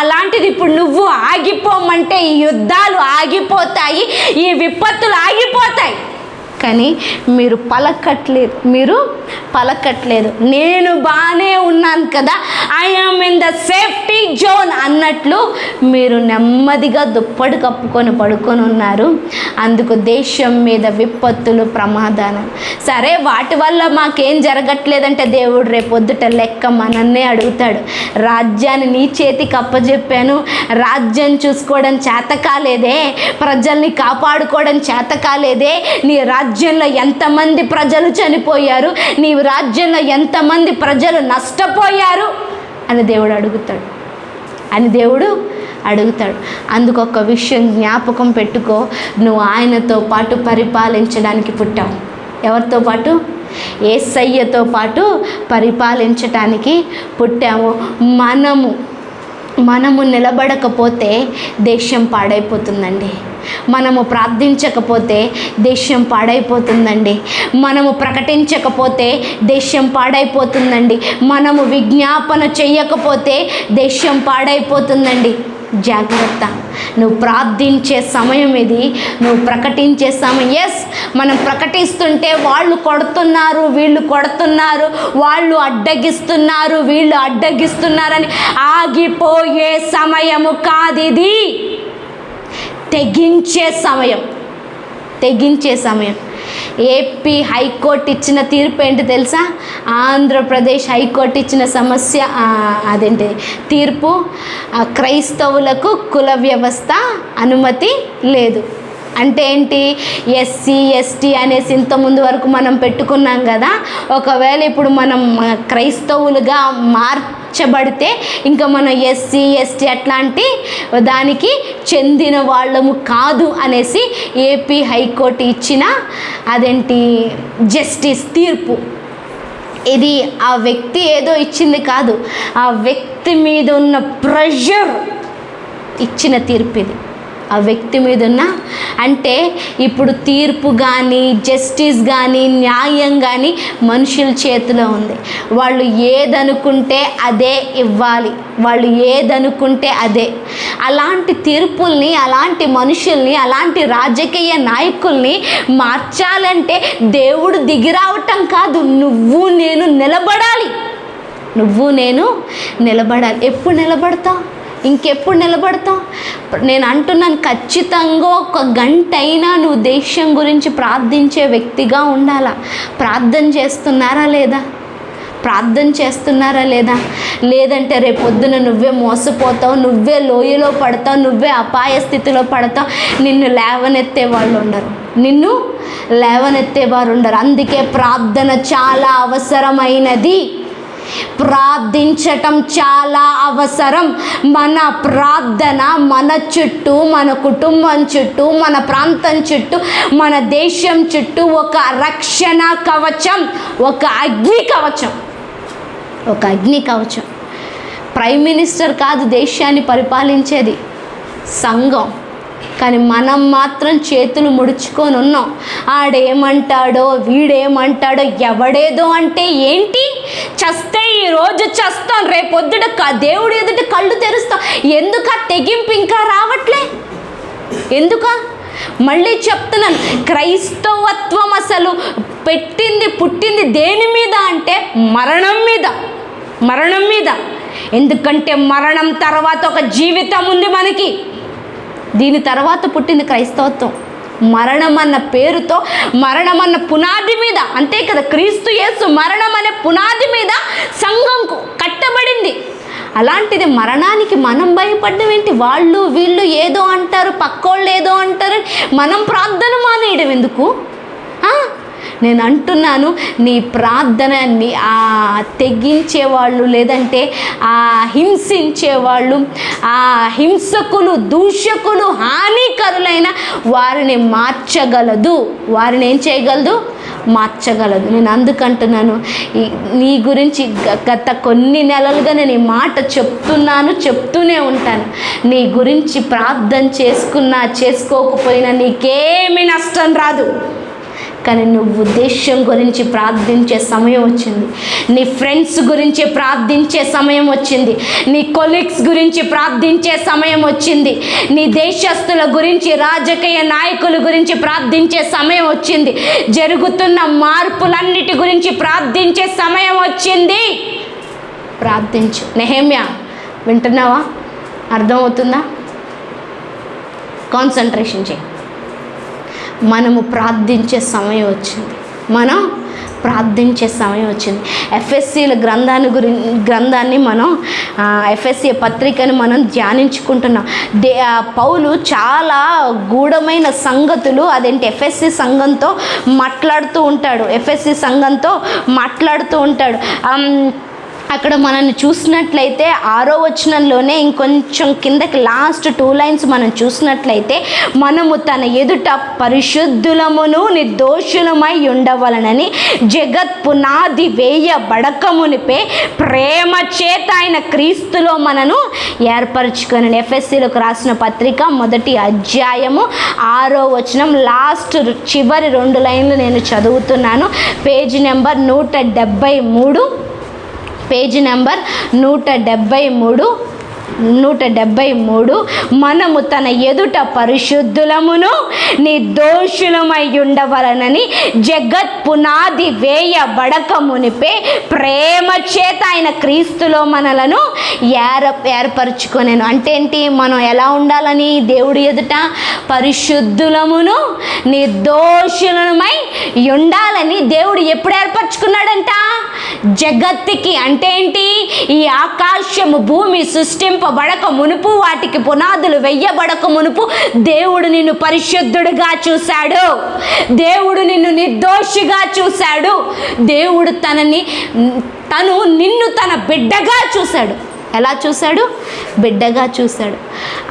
అలాంటిది ఇప్పుడు నువ్వు ఆగిపోమంటే ఈ యుద్ధాలు ఆగిపోతాయి, ఈ విపత్తులు ఆగిపోతాయి. కానీ మీరు పలకట్లేదు. నేను బాగానే ఉన్నాను కదా, I'm in the safety zone అన్నట్లు మీరు నెమ్మదిగా దుప్పటి కప్పుకొని పడుకొని ఉన్నారు. అందుకు దేశం మీద విపత్తులు, ప్రమాదాలు. సరే, వాటి వల్ల మాకేం జరగట్లేదంటే దేవుడు రేపొద్దుట లెక్క మనన్నే అడుగుతాడు. రాజ్యాన్ని నీ చేతికి అప్పచెప్పాను, రాజ్యం చూసుకోవడం చేత కాలేదే, ప్రజల్ని కాపాడుకోవడం చేత కాలేదే, నీ రాజ్యంలో ఎంతమంది ప్రజలు చనిపోయారు, నీ రాజ్యంలో ఎంతమంది ప్రజలు నష్టపోయారు అని దేవుడు అడుగుతాడు. అందుకు ఒక విషయం జ్ఞాపకం పెట్టుకో, నువ్వు ఆయనతో పాటు పరిపాలించడానికి పుట్టావు. ఎవరితో పాటు? యేసయ్యతో పాటు పరిపాలించటానికి పుట్టాము. మనము నిలబడకపోతే దేశం పాడైపోతుందండి. మనము ప్రార్థించకపోతే దేశం పాడైపోతుందండి. మనము ప్రకటించకపోతే దేశం పాడైపోతుందండి. మనము విజ్ఞాపన చేయకపోతే దేశం పాడైపోతుందండి. జాగ్రత్త. నువ్వు ప్రార్థించే సమయం ఇది, నువ్వు ప్రకటించే సమయం. ఎస్, మనం ప్రకటిస్తుంటే వాళ్ళు కొడుతున్నారు, వీళ్ళు కొడుతున్నారు, వాళ్ళు అడ్డగిస్తున్నారు, వీళ్ళు అడ్డగిస్తున్నారని ఆగిపోయే సమయము కాదిది. తెగించే సమయం. ఏపీ హైకోర్టు ఇచ్చిన తీర్పు ఏంటి తెలుసా? ఆంధ్రప్రదేశ్ హైకోర్టు ఇచ్చిన తీర్పు, క్రైస్తవులకు కుల వ్యవస్థ అనుమతి లేదు. అంటే ఏంటి? ఎస్సీ ఎస్టీ అనేసి ఇంతకుముందు వరకు మనం పెట్టుకున్నాం కదా. ఒకవేళ ఇప్పుడు మనం క్రైస్తవులుగా మార్చబడితే ఇంకా మనం ఎస్సీ ఎస్టీ అట్లాంటి దానికి చెందిన వాళ్ళము కాదు అనేసి ఏపీ హైకోర్టు ఇచ్చిన జస్టిస్ తీర్పు. ఇది ఆ వ్యక్తి ఏదో ఇచ్చింది కాదు, ఆ వ్యక్తి మీద ఉన్న ప్రెషర్ ఇచ్చిన తీర్పు ఇది. ఆ వ్యక్తి మీద ఉన్న, అంటే ఇప్పుడు తీర్పు కానీ జస్టిస్ కానీ న్యాయం కానీ మనుషుల చేతిలో ఉంది. వాళ్ళు ఏదనుకుంటే అదే ఇవ్వాలి, వాళ్ళు ఏదనుకుంటే అదే. అలాంటి తీర్పుల్ని, అలాంటి మనుషుల్ని, అలాంటి రాజకీయ నాయకుల్ని మార్చాలంటే దేవుడు దిగిరావటం కాదు, నువ్వు నేను నిలబడాలి. ఎప్పుడు నిలబడతావు? ఇంకెప్పుడు నిలబడతావు? నేను అంటున్నాను, ఖచ్చితంగా 1 గంట అయినా నువ్వు దేశం గురించి ప్రార్థించే వ్యక్తిగా ఉండాలా. ప్రార్థన చేస్తున్నారా లేదా? లేదంటే రేపొద్దున నువ్వే మోసపోతావు, నువ్వే లోయలో పడతావు, నువ్వే అపాయ స్థితిలో పడతావు. నిన్ను లేవనెత్తేవారు ఉండరు. అందుకే ప్రార్థన చాలా అవసరమైనది. ప్రార్థించటం చాలా అవసరం. మన ప్రార్థన మన చుట్టూ, మన కుటుంబం చుట్టూ, మన ప్రాంతం చుట్టూ, మన దేశం చుట్టూ ఒక రక్షణ కవచం, ఒక అగ్ని కవచం. ప్రైమ్ మినిస్టర్ కాదు దేశాన్ని పరిపాలించేది, సంఘం. కానీ మనం మాత్రం చేతులు ముడుచుకొని ఉన్నాం. ఆడేమంటాడో, వీడేమంటాడో, ఎవడేదో అంటే ఏంటి? చస్తే ఈరోజు చస్తాం, రేపొద్దుట దేవుడు ఎదుట కళ్ళు తెరుస్తాం. ఎందుక తెగింపు ఇంకా రావట్లే? మళ్ళీ చెప్తున్నాను, క్రైస్తవత్వం అసలు పుట్టింది దేని మీద అంటే మరణం మీద. ఎందుకంటే మరణం తర్వాత ఒక జీవితం ఉంది మనకి. దీని తర్వాత పుట్టింది క్రైస్తవత్వం. మరణం అన్న పేరుతో, మరణం అన్న పునాది మీద, అంతే కదా, క్రీస్తు యేసు మరణం అనే పునాది మీద సంఘంకు కట్టబడింది. అలాంటిది మరణానికి మనం భయపడడం ఏంటి? వాళ్ళు వీళ్ళు ఏదో అంటారు, పక్కోళ్ళు ఏదో అంటారు, మనం ప్రార్థన మానేయడం ఎందుకు? నేను అంటున్నాను, నీ ప్రార్థనని ఆ తెగించేవాళ్ళు, లేదంటే ఆ హింసించేవాళ్ళు, ఆ హింసకులు, దూషకులు, హానికరులైన వారిని ఏం చేయగలదు? మార్చగలదు. నేను అందుకంటున్నాను, నీ గురించి గత కొన్ని నెలలుగా నేను ఈ మాట చెప్తూనే ఉంటాను. నీ గురించి ప్రార్థన చేసుకోకపోయినా నీకేమీ నష్టం రాదు. కానీ నువ్వు దేశం గురించి ప్రార్థించే సమయం వచ్చింది, నీ ఫ్రెండ్స్ గురించి ప్రార్థించే సమయం వచ్చింది, నీ కొలీగ్స్ గురించి ప్రార్థించే సమయం వచ్చింది, నీ దేశస్తుల గురించి, రాజకీయ నాయకుల గురించి ప్రార్థించే సమయం వచ్చింది, జరుగుతున్న మార్పులన్నిటి గురించి ప్రార్థించే సమయం వచ్చింది. ప్రార్థించు. నెహెమ్యా, వింటున్నావా? అర్థమవుతుందా? కాన్సన్ట్రేషన్ చేయి. మనము ప్రార్థించే సమయం వచ్చింది, మనం ప్రార్థించే సమయం వచ్చింది. ఎఫ్ఎస్సీల గ్రంథాన్ని మనం ఎఫ్ఎస్సీ పత్రికను మనం ధ్యానించుకుంటున్నాం. పౌలు చాలా గూఢమైన సంగతులు ఎఫ్ఎస్సీ సంఘంతో మాట్లాడుతూ ఉంటాడు. అక్కడ మనల్ని చూసినట్లయితే 6వ వచనంలోనే ఇంకొంచెం కిందకి లాస్ట్ 2 లైన్స్ మనం చూసినట్లయితే, మనము తన ఎదుట పరిశుద్ధులమును నిర్దోషులమై ఉండవలనని జగత్ పునాది వేయబడకమునిపే ప్రేమ చేత ఆయన క్రీస్తులో మనను ఏర్పరచుకొని. ఎఫ్ఎస్సీలకు రాసిన పత్రిక 1వ అధ్యాయము 6వ వచనం లాస్ట్ చివరి 2 లైన్లు నేను చదువుతున్నాను. Page number 173, page number 173. మనము తన ఎదుట పరిశుద్ధులమును నిర్దోషులమై ఉండవలనని జగత్ పునాది వేయబడకమునిపే ప్రేమ చేత ఆయన క్రీస్తులో మనలను ఏర్పరచుకొనేను. అంటే ఏంటి? మనం ఎలా ఉండాలని? దేవుడి ఎదుట పరిశుద్ధులమును నిర్దోషులమై ఉండాలని దేవుడు ఎప్పుడు ఏర్పరచుకున్నాడంట? జగత్తుకి. అంటే ఏంటి? ఈ ఆకాశము భూమి సృష్టింపబడక మునుపు, వాటికి పునాదులు వెయ్యబడక మునుపు దేవుడు నిన్ను పరిశుద్ధుడిగా చూశాడు, దేవుడు నిన్ను నిర్దోషిగా చూశాడు, దేవుడు నిన్ను తన బిడ్డగా చూశాడు. ఎలా చూశాడు? బిడ్డగా చూశాడు.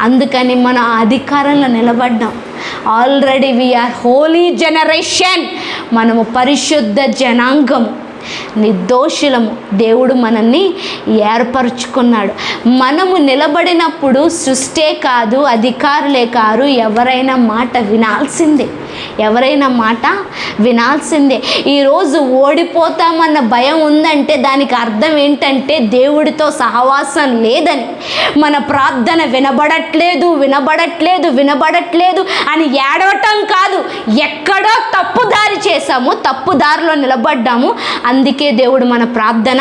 అందుకని మన అధికారంలో నిలబడ్డాం. Already we are holy generation. మనము పరిశుద్ధ జనాంగము, నిర్దోషులము. దేవుడు మనల్ని ఏర్పరచుకున్నాడు. మనము నిలబడినప్పుడు సృష్టే కాదు, అధికారులే కాదు, ఎవరైనా మాట వినాల్సిందే. ఈరోజు ఓడిపోతామన్న భయం ఉందంటే దానికి అర్థం ఏంటంటే దేవుడితో సహవాసం లేదని. మన ప్రార్థన వినబడట్లేదు అని ఏడవటం కాదు, ఎక్కడో తప్పుదారి చేశాము, తప్పుదారిలో నిలబడ్డాము. అందుకే దేవుడు మన ప్రార్థన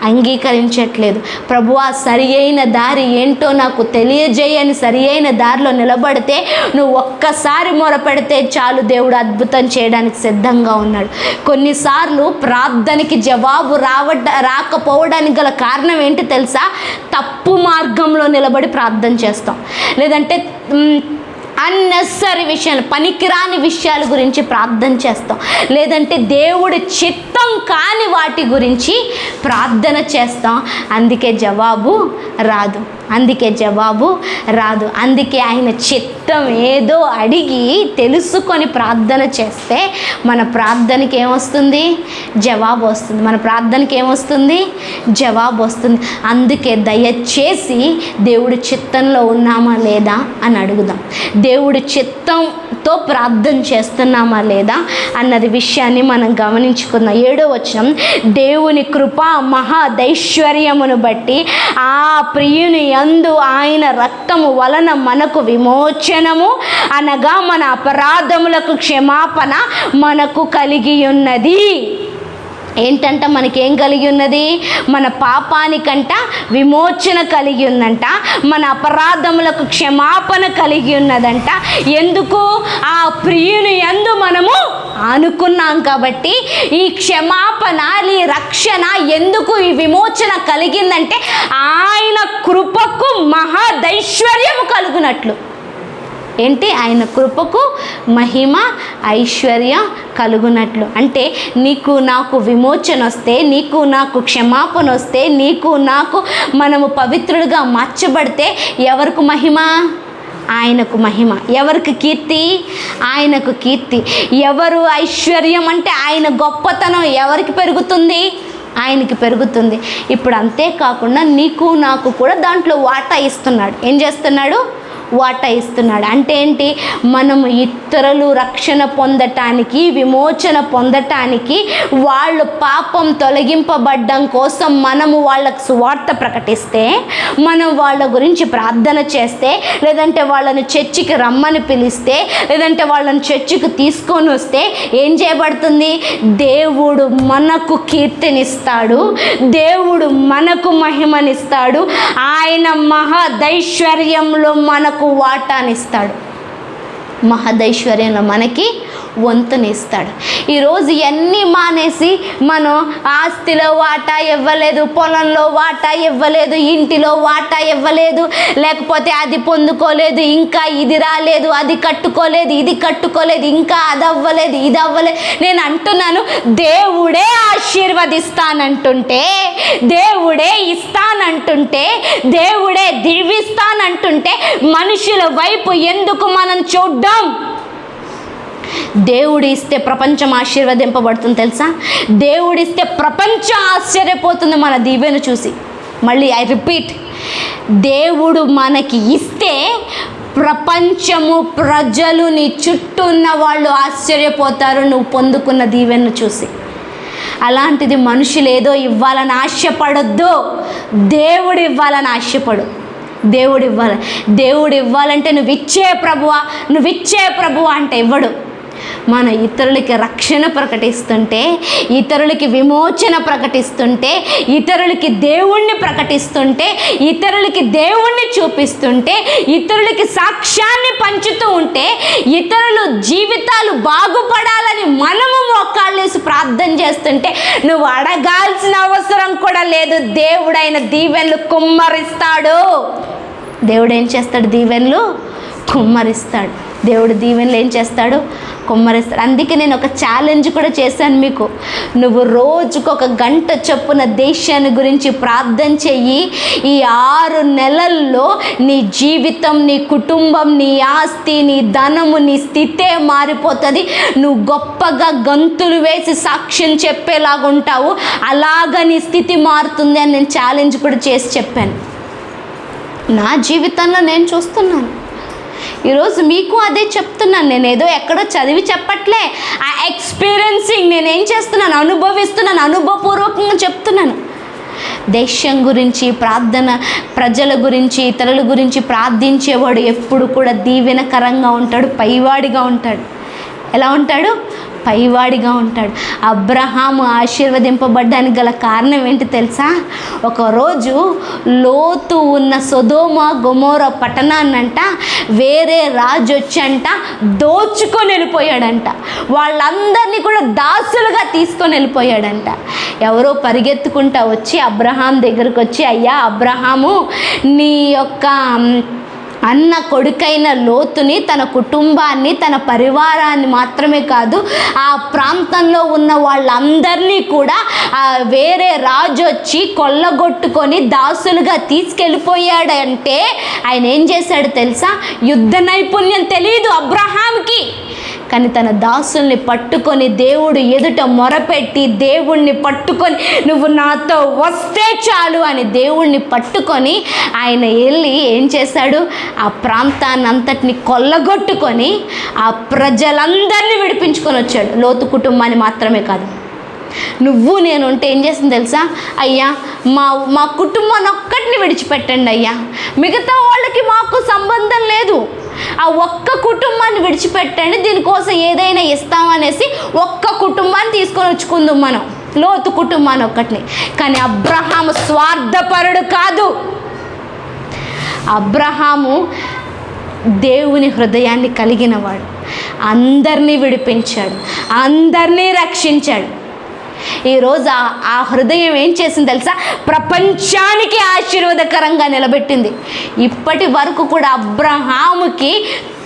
అంగీకరించట్లేదు. ప్రభువా, సరి అయిన దారి ఏంటో నాకు తెలియజేయని సరి అయిన దారిలో నిలబడితే నువ్వు ఒక్కసారి మొరపెడితే చాలు, దేవుడు అద్భుతం చేయడానికి సిద్ధంగా ఉన్నాడు. కొన్నిసార్లు ప్రార్థనకి జవాబు రాకపోవడానికి గల కారణం ఏంటి తెలుసా? తప్పు మార్గంలో నిలబడి ప్రార్థన చేస్తాం, లేదంటే అన్నెసరీ విషయాలు, పనికిరాని విషయాల గురించి ప్రార్థన చేస్తాం, లేదంటే దేవుడి చిత్తం కాని వాటి గురించి ప్రార్థన చేస్తాం. అందుకే జవాబు రాదు. అందుకే ఆయన చిత్తం ఏదో అడిగి తెలుసుకొని ప్రార్థన చేస్తే మన ప్రార్థనకి ఏమొస్తుంది? జవాబు వస్తుంది. అందుకే దయచేసి దేవుడి చిత్తంలో ఉన్నామా లేదా అని అడుగుదాం. దేవుడి చిత్తంతో ప్రార్థన చేస్తున్నామా లేదా అన్నది విషయాన్ని మనం గమనించుకుందాం. 7వ వచనం, దేవుని కృప మహాదైశ్వర్యమును బట్టి ఆ ప్రియుని యందు ఆయన రక్తము వలన మనకు విమోచనము అనగా మన అపరాధములకు క్షమాపణ మనకు కలిగి ఉన్నది. ఏంటంట? మనకేం కలిగి ఉన్నది? మన పాపానికంట విమోచన కలిగి ఉందంట, మన అపరాధములకు క్షమాపణ కలిగి ఉన్నదంట. ఎందుకు? ఆ ప్రియుని యందు మనము అనుకున్నాం కాబట్టి. ఈ క్షమాపణ, ఈ రక్షణ ఎందుకు, ఈ విమోచన కలిగిందంటే ఆయన కృపకు మహాదైశ్వర్యము కలుగునట్లు. ఏంటి? ఆయన కృపకు మహిమ ఐశ్వర్యం కలుగునట్లు. అంటే నీకు నాకు విమోచన వస్తే, నీకు నాకు క్షమాపణ వస్తే, నీకు నాకు మనము పవిత్రులుగా మార్చబడితే ఎవరికి మహిమ? ఆయనకు మహిమ. ఎవరికి కీర్తి? ఆయనకు కీర్తి. ఎవరు ఐశ్వర్యం అంటే ఆయన గొప్పతనం ఎవరికి పెరుగుతుంది? ఆయనకి పెరుగుతుంది. ఇప్పుడు అంతేకాకుండా నీకు నాకు కూడా దాంట్లో వాటా ఇస్తున్నాడు. ఏం చేస్తున్నాడు? వాటా ఇస్తున్నాడు. అంటే ఏంటి? మనము ఇతరులు రక్షణ పొందటానికి, విమోచన పొందటానికి, వాళ్ళు పాపం తొలగింపబడ్డం కోసం మనము వాళ్ళకు సువార్త ప్రకటిస్తే, మనం వాళ్ళ గురించి ప్రార్థన చేస్తే, లేదంటే వాళ్ళని చర్చికి రమ్మని పిలిస్తే, లేదంటే వాళ్ళని చర్చికి తీసుకొని వస్తే ఏం చేయబడుతుంది? దేవుడు మనకు కీర్తినిస్తాడు, దేవుడు మనకు మహిమనిస్తాడు, ఆయన మహదైశ్వర్యంలో మనకు వాటానిస్తాడు, మహదైశ్వర్యంలో మనకి వంతునిస్తాడు. ఈరోజు ఇవన్నీ మానేసి మనం ఆస్తిలో వాటా ఇవ్వలేదు, పొలంలో వాటా ఇవ్వలేదు, ఇంటిలో వాటా ఇవ్వలేదు, లేకపోతే అది పొందుకోలేదు, ఇంకా ఇది రాలేదు, అది కట్టుకోలేదు, ఇది కట్టుకోలేదు, ఇంకా అది అవ్వలేదు, ఇది అవ్వలేదు. నేను అంటున్నాను, దేవుడే ఆశీర్వదిస్తానంటుంటే, దేవుడే ఇస్తానంటుంటే, దేవుడే దీవిస్తానంటుంటే మనుషుల వైపు ఎందుకు మనం చూడ్డం? దేవుడు ఇస్తే ప్రపంచం ఆశీర్వదింపబడుతుంది తెలుసా? దేవుడిస్తే ప్రపంచం ఆశ్చర్యపోతుంది మన దీవెన చూసి. మళ్ళీ ఐ రిపీట్, దేవుడు మనకి ఇస్తే ప్రపంచము, ప్రజలు, నీ చుట్టూ ఉన్న వాళ్ళు ఆశ్చర్యపోతారు నువ్వు పొందుకున్న దీవెను చూసి. అలాంటిది మనుషులు ఏదో ఇవ్వాలని ఆశపడొద్దు, దేవుడు ఇవ్వాలని ఆశపడు. దేవుడు ఇవ్వాలంటే నువ్వు ఇచ్చే ప్రభువా అంటే ఇవ్వడు. మన ఇతరులకి రక్షణ ప్రకటిస్తుంటే, ఇతరులకి విమోచన ప్రకటిస్తుంటే, ఇతరులకి దేవుణ్ణి ప్రకటిస్తుంటే, ఇతరులకి దేవుణ్ణి చూపిస్తుంటే, ఇతరులకి సాక్ష్యాన్ని పంచుతూ ఉంటే, ఇతరులు జీవితాలు బాగుపడాలని మనము మోకాళ్ళేసి ప్రార్థన చేస్తుంటే నువ్వు అడగాల్సిన అవసరం కూడా లేదు. దేవుడైన దీవెనలు కుమ్మరిస్తాడు. దేవుడు ఏం చేస్తాడు? దీవెనలు కుమ్మరిస్తాడు. దేవుడు దీవెనలు ఏం చేస్తాడు? కుమ్మరిస్తాడు. అందుకే నేను ఒక ఛాలెంజ్ కూడా చేశాను మీకు. నువ్వు రోజుకు 1 గంట చొప్పున దేశాన్ని గురించి ప్రార్థన చెయ్యి. ఈ 6 నెలల్లో నీ జీవితం, నీ కుటుంబం, నీ ఆస్తి, నీ ధనము, నీ స్థితే మారిపోతుంది. నువ్వు గొప్పగా గంతులు వేసి సాక్ష్యం చెప్పేలాగుంటావు. అలాగ నీ స్థితి మారుతుంది అని నేను ఛాలెంజ్ కూడా చేసి చెప్పాను. నా జీవితంలో నేను చూస్తున్నాను. ఈరోజు మీకు అదే చెప్తున్నాను. నేను ఏదో ఎక్కడో చదివి చెప్పట్లే. ఆ ఎక్స్పీరియన్సింగ్ నేనేం చేస్తున్నాను? అనుభవిస్తున్నాను, అనుభవపూర్వకంగా చెప్తున్నాను. దేశం గురించి ప్రార్థన, ప్రజల గురించి, ఇతరుల గురించి ప్రార్థించేవాడు ఎప్పుడు కూడా దీవెనకరంగా ఉంటాడు, పైవాడిగా ఉంటాడు. ఎలా ఉంటాడు? పైవాడిగా ఉంటాడు. అబ్రహాము ఆశీర్వదింపబడ్డానికి గల కారణం ఏంటి తెలుసా? ఒకరోజు లోతు ఉన్న సొదొమ గొమొర పట్టణాన్నంట వేరే రాజు వచ్చంట దోచుకొని వెళ్ళిపోయాడంట. వాళ్ళందరినీ కూడా దాసులుగా తీసుకొని వెళ్ళిపోయాడంట. ఎవరో పరిగెత్తుకుంటా వచ్చి అబ్రహాం దగ్గరకు వచ్చి, అయ్యా అబ్రహాము, నీ యొక్క అన్న కొడుకైన లోతుని, తన కుటుంబాన్ని, తన పరివారాన్ని మాత్రమే కాదు, ఆ ప్రాంతంలో ఉన్న వాళ్ళందరినీ కూడా వేరే రాజు వచ్చి కొల్లగొట్టుకొని దాసులుగా తీసుకెళ్ళిపోయాడంటే ఆయన ఏం చేశాడు తెలుసా? యుద్ధ నైపుణ్యం తెలియదు అబ్రహాంకి, కానీ తన దాసుల్ని పట్టుకొని దేవుడు ఎదుట మొరపెట్టి, దేవుణ్ణి పట్టుకొని నువ్వు నాతో వస్తే చాలు అని దేవుణ్ణి పట్టుకొని ఆయన వెళ్ళి ఏం చేశాడు? ఆ ప్రాంతాన్ని అంతటిని కొల్లగొట్టుకొని ఆ ప్రజలందరినీ విడిపించుకొని వచ్చాడు. లోతు కుటుంబాన్ని మాత్రమే కాదు. నువ్వు నేను ఉంటే ఏం చేసింది తెలుసా? అయ్యా మా కుటుంబాన్ని ఒక్కటిని విడిచిపెట్టండి అయ్యా, మిగతా వాళ్ళకి మాకు సంబంధం లేదు, ఆ ఒక్క కుటుంబాన్ని విడిచిపెట్టండి, దీనికోసం ఏదైనా ఇస్తామనేసి ఒక్క కుటుంబాన్ని తీసుకొని వచ్చుకుందాం మనం, లోతు కుటుంబాన్ని ఒక్కటిని. కానీ అబ్రహాము స్వార్థపరుడు కాదు. అబ్రహాము దేవుని హృదయాన్ని కలిగినవాడు. అందరినీ విడిపించాడు, అందరినీ రక్షించాడు. ఈరోజు ఆ హృదయం ఏం చేసింది తెలుసా? ప్రపంచానికి ఆశీర్వాదకరంగా నిలబెట్టింది. ఇప్పటి వరకు కూడా అబ్రహాముకి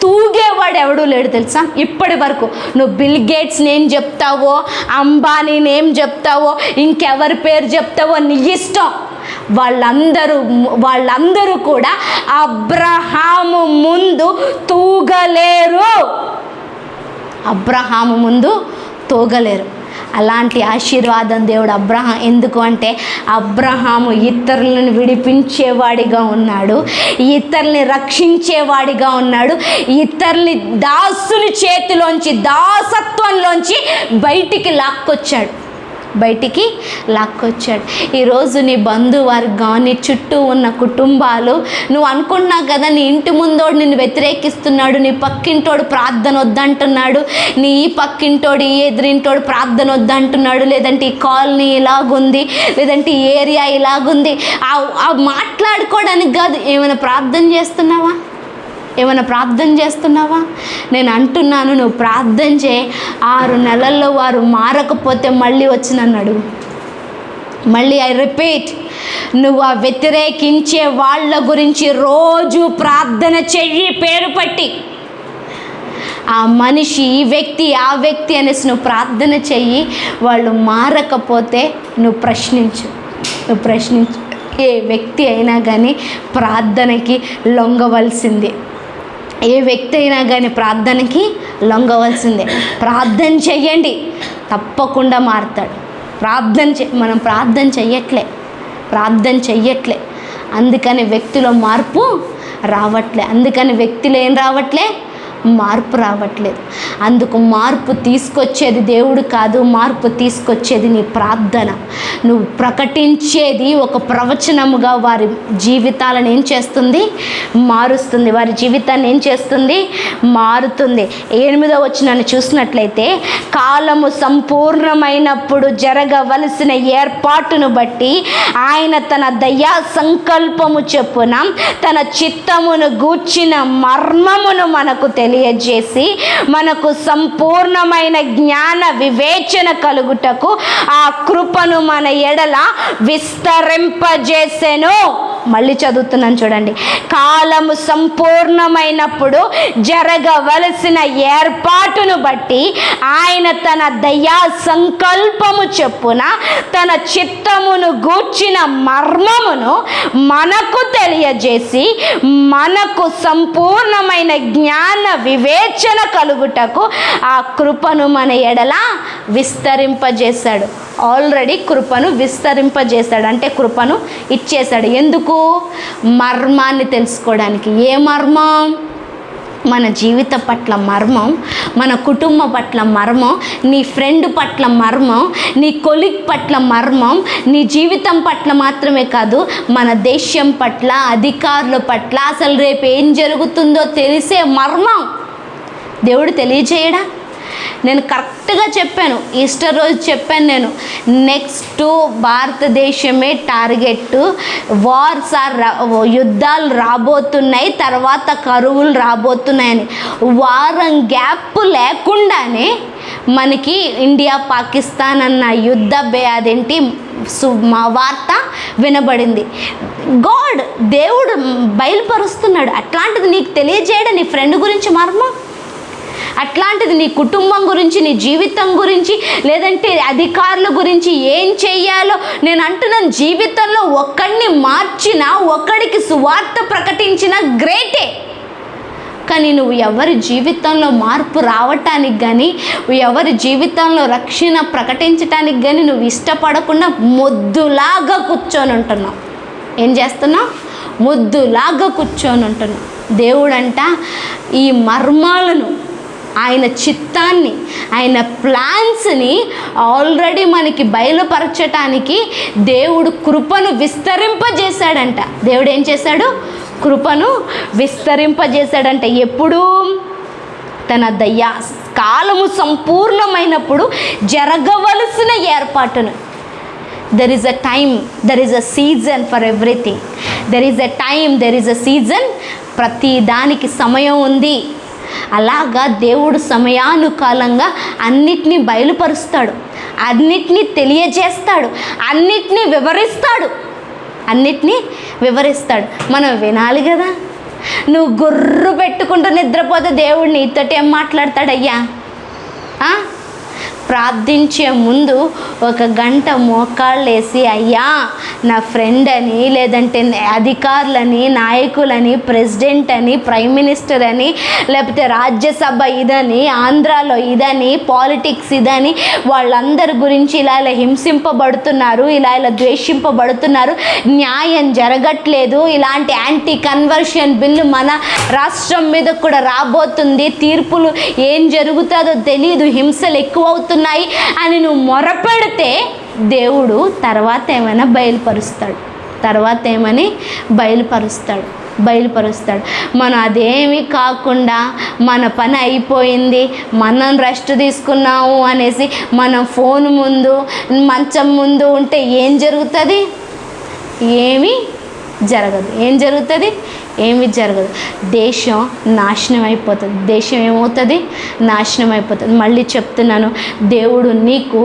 తూగేవాడు ఎవడూ లేడు తెలుసా? ఇప్పటి వరకు నువ్వు బిల్ గేట్స్ నేమ్ చెప్తావో, అంబానీ నేమ్ చెప్తావో, ఇంకెవరి పేరు చెప్తావో నీ ఇష్టం. వాళ్ళందరూ కూడా అబ్రహాము ముందు తూగలేరు. అబ్రహాము ముందు తూగలేరు. అలాంటి ఆశీర్వాదం దేవుడు ఎందుకు అంటే అబ్రహాము ఇతరులను విడిపించేవాడిగా ఉన్నాడు, ఇతరుల్ని రక్షించేవాడిగా ఉన్నాడు, ఇతరుల్ని దాసుని చేతిలోంచి దాసత్వంలోంచి బయటికి లాక్కొచ్చాడు. ఈరోజు నీ బంధువర్గం, నీ చుట్టూ ఉన్న కుటుంబాలు, నువ్వు అనుకుంటున్నావు కదా నీ ఇంటి ముందోడు నిన్ను వ్యతిరేకిస్తున్నాడు, నీ పక్కింటోడు ప్రార్థన వద్దంటున్నాడు, నీ పక్కింటోడు ఈ ఎదురింటోడు ప్రార్థన వద్దంటున్నాడు, లేదంటే ఈ కాలనీ ఇలాగుంది, లేదంటే ఈ ఏరియా ఇలాగుంది. ఆ మాట్లాడుకోవడానికి కాదు. ఏమైనా ప్రార్థన చేస్తున్నావా? నేను అంటున్నాను, నువ్వు ప్రార్థన చేయి. 6 నెలల్లో వారు మారకపోతే మళ్ళీ వచ్చి నన్ను అడుగు. మళ్ళీ ఐ రిపీట్, నువ్వు ఆ వ్యతిరేకించే వాళ్ళ గురించి రోజు ప్రార్థన చెయ్యి, పేరు పట్టి. ఆ మనిషి, ఈ వ్యక్తి, ఆ వ్యక్తి అనేసి నువ్వు ప్రార్థన చెయ్యి. వాళ్ళు మారకపోతే నువ్వు ప్రశ్నించు. ఏ వ్యక్తి అయినా కానీ ప్రార్థనకి లొంగవలసిందే. ఏ వ్యక్తి అయినా కానీ ప్రార్థనకి లొంగవలసిందే. ప్రార్థన చెయ్యండి, తప్పకుండా మారుతాడు. మనం ప్రార్థన చెయ్యట్లే. అందుకని వ్యక్తిలో మార్పు రావట్లే. మార్పు రావట్లేదు. అందుకు మార్పు తీసుకొచ్చేది దేవుడు కాదు, మార్పు తీసుకొచ్చేది నీ ప్రార్థన. నువ్వు ప్రకటించేది ఒక ప్రవచనముగా వారి జీవితాలను ఏం చేస్తుంది? మారుస్తుంది. వారి జీవితాన్ని ఏం చేస్తుంది? మారుతుంది. 8వ వచనాన్ని చూసినట్లయితే, కాలము సంపూర్ణమైనప్పుడు జరగవలసిన ఏర్పాటును బట్టి ఆయన తన దయా సంకల్పము చొప్పున తన చిత్తమును గూర్చిన మర్మమును మనకు తెలియజేసి మనకు సంపూర్ణమైన జ్ఞాన వివేచన కలుగుటకు ఆ కృపను మన ఎడల విస్తరింపజేసెను. మళ్ళీ చదువుతున్నాను చూడండి. కాలము సంపూర్ణమైనప్పుడు జరగవలసిన ఏర్పాటును బట్టి ఆయన తన దయా సంకల్పము చొప్పున తన చిత్తమును గూర్చిన మర్మమును మనకు తెలియజేసి మనకు సంపూర్ణమైన జ్ఞాన వివేచన కలుగుటకు ఆ కృపను మన ఎడల విస్తరింపజేశాడు. ఆల్రెడీ కృపను విస్తరింపజేశాడు, అంటే కృపను ఇచ్చేశాడు. ఎందుకు? మర్మాన్ని తెలుసుకోవడానికి. ఏ మర్మం? మన జీవిత పట్ల మర్మం, మన కుటుంబం పట్ల మర్మం, నీ ఫ్రెండ్ పట్ల మర్మం, నీ కొలీగ్ పట్ల మర్మం, నీ జీవితం పట్ల మాత్రమే కాదు, మన దేశం పట్ల, అధికారుల పట్ల, అసలు రేపు ఏం జరుగుతుందో తెలిసే మర్మం దేవుడు తెలియజేయడా? నేను కరెక్ట్గా చెప్పాను, ఈస్టర్ రోజు చెప్పాను నేను, నెక్స్ట్ భారతదేశమే టార్గెట్. యుద్ధాలు రాబోతున్నాయి, తర్వాత కరువులు రాబోతున్నాయని. వారం గ్యాప్ లేకుండానే మనకి ఇండియా పాకిస్తాన్ అన్న మా వార్త వినబడింది. దేవుడు బయలుపరుస్తున్నాడు. అట్లాంటిది నీకు తెలియజేయడం నీ ఫ్రెండ్ గురించి మర్మం, అట్లాంటిది నీ కుటుంబం గురించి, నీ జీవితం గురించి, లేదంటే అధికారుల గురించి ఏం చెయ్యాలో. నేను అంటున్నాను, జీవితంలో ఒక్కడిని మార్చినా, ఒక్కడికి సువార్త ప్రకటించిన గ్రేటే. కానీ నువ్వు ఎవరి జీవితంలో మార్పు రావటానికి కానీ, ఎవరి జీవితంలో రక్షణ ప్రకటించటానికి కానీ నువ్వు ఇష్టపడకుండా మొద్దులాగా కూర్చొని ఉంటున్నావు. ఏం చేస్తున్నావు? మొద్దులాగా కూర్చొని ఉంటున్నావు. దేవుడంట ఈ మర్మాలను, ఆయన చిత్తాన్ని, ఆయన ప్లాన్స్ని ఆల్రెడీ మనకి బయలుపరచటానికి దేవుడు కృపను విస్తరింపజేశాడంట. దేవుడు ఏం చేశాడు? కృపను విస్తరింపజేశాడంట. ఎప్పుడు? తన దయా కాలము సంపూర్ణమైనప్పుడు జరగవలసిన ఏర్పాటును. There is a time, there is a season for everything. There is a time, there is a season. ప్రతి దానికి సమయం ఉంది. అలాగా దేవుడు సమయానుకాలంగా అన్నిటినీ బయలుపరుస్తాడు, అన్నిటినీ తెలియజేస్తాడు, అన్నిటినీ వివరిస్తాడు. మనం వినాలి కదా. నువ్వు గుర్రు పెట్టుకుంటూ నిద్రపోతే దేవుడు నీతోటి ఏం మాట్లాడతాడయ్యా? ప్రార్థించే ముందు ఒక గంట మోకాళ్ళేసి అయ్యా నా ఫ్రెండ్ అని, లేదంటే అధికారులని, నాయకులని, ప్రెసిడెంట్ అని, ప్రైమ్ మినిస్టర్ అని, లేకపోతే రాజ్యసభ ఇదని, ఆంధ్రాలో ఇదని, పాలిటిక్స్ ఇదని, వాళ్ళందరి గురించి ఇలా హింసింపబడుతున్నారు, ఇలా ద్వేషింపబడుతున్నారు, న్యాయం జరగట్లేదు, ఇలాంటి యాంటీ కన్వర్షన్ బిల్లు మన రాష్ట్రం మీద కూడా రాబోతుంది, తీర్పులు ఏం జరుగుతుందో తెలియదు, హింసలు ఎక్కువ అవుతున్నాయి అని నువ్వు మొరపెడితే దేవుడు తర్వాత ఏమైనా బయలుపరుస్తాడు. మనం అదేమీ కాకుండా మన పని అయిపోయింది, మనం రెస్ట్ తీసుకున్నాము అనేసి మనం ఫోన్ ముందు, మంచం ముందు ఉంటే ఏం జరుగుతుంది? ఏమీ జరగదు. దేశం నాశనం అయిపోతుంది. మళ్ళీ చెప్తున్నాను, దేవుడు నీకు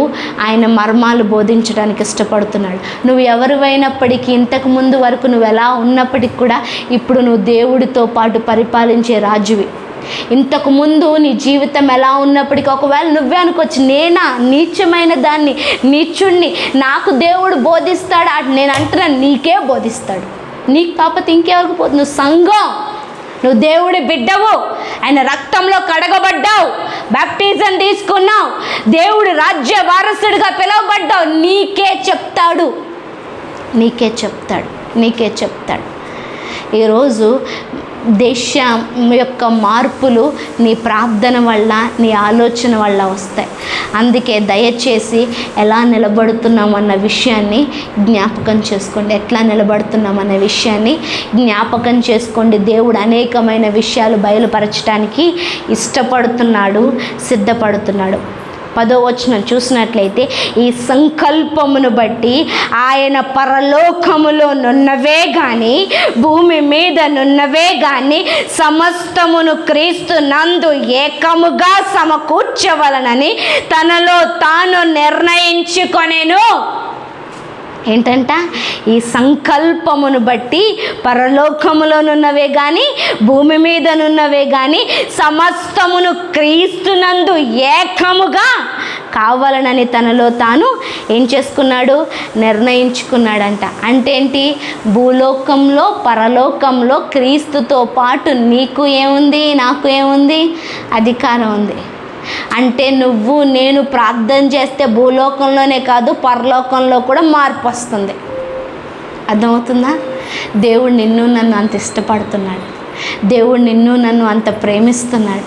ఆయన మర్మాలు బోధించడానికి ఇష్టపడుతున్నాడు. నువ్వు ఎవరివైనప్పటికీ, ఇంతకు ముందు వరకు నువ్వు ఎలా ఉన్నప్పటికీ కూడా ఇప్పుడు నువ్వు దేవుడితో పాటు పరిపాలించే రాజువి. ఇంతకు ముందు నీ జీవితం ఎలా ఉన్నప్పటికీ ఒకవేళ నువ్వే అనుకోవచ్చు, నేనా నీచమైన దాన్ని, నీచుణ్ణి, నాకు దేవుడు బోధిస్తాడు. నేను అంటున్నాను, నీకే బోధిస్తాడు. నీకు కాకపోతే ఇంకెవరికి పోతుంది? నువ్వు సంఘం, నువ్వు దేవుడి బిడ్డవు, ఆయన రక్తంలో కడగబడ్డావు, బాప్టిజం తీసుకున్నావు, దేవుడి రాజ్య వారసుడిగా పిలువబడ్డావు. నీకే చెప్తాడు. ఈరోజు దేశం యొక్క మార్పులు నీ ప్రార్థన వల్ల, నీ ఆలోచన వల్ల వస్తాయి. అందుకే దయచేసి ఎలా నిలబడుతున్నామన్న విషయాన్ని జ్ఞాపకం చేసుకోండి. దేవుడు అనేకమైన విషయాలు బయలుపరచడానికి ఇష్టపడుతున్నాడు, సిద్ధపడుతున్నాడు. 10వ వచనం చూసినట్లయితే, ఈ సంకల్పమును బట్టి ఆయన పరలోకములో నున్నవే గాని, భూమి మీద నున్నవే గాని, సమస్తమును క్రీస్తు నందు ఏకముగా సమకూర్చవలనని తనలో తాను నిర్ణయించుకొనెను. ఏంటంట? ఈ సంకల్పమును బట్టి పరలోకములోనున్నవే కానీ, భూమి మీదనున్నవే కానీ, సమస్తమును క్రీస్తునందు ఏకముగా కావాలనని తనలో తాను ఏం చేసుకున్నాడు? నిర్ణయించుకున్నాడంట. అంటే ఏంటి? భూలోకంలో, పరలోకంలో క్రీస్తుతో పాటు నీకు ఏముంది? నాకు ఏముంది? అధికారం ఉంది. అంటే నువ్వు నేను ప్రార్థన చేస్తే భూలోకంలోనే కాదు, పరలోకంలో కూడా మార్పు వస్తుంది. అర్థమవుతుందా? దేవుడు నిన్ను నన్ను అంత ఇష్టపడుతున్నాడు. దేవుడు నిన్ను నన్ను అంత ప్రేమిస్తున్నాడు.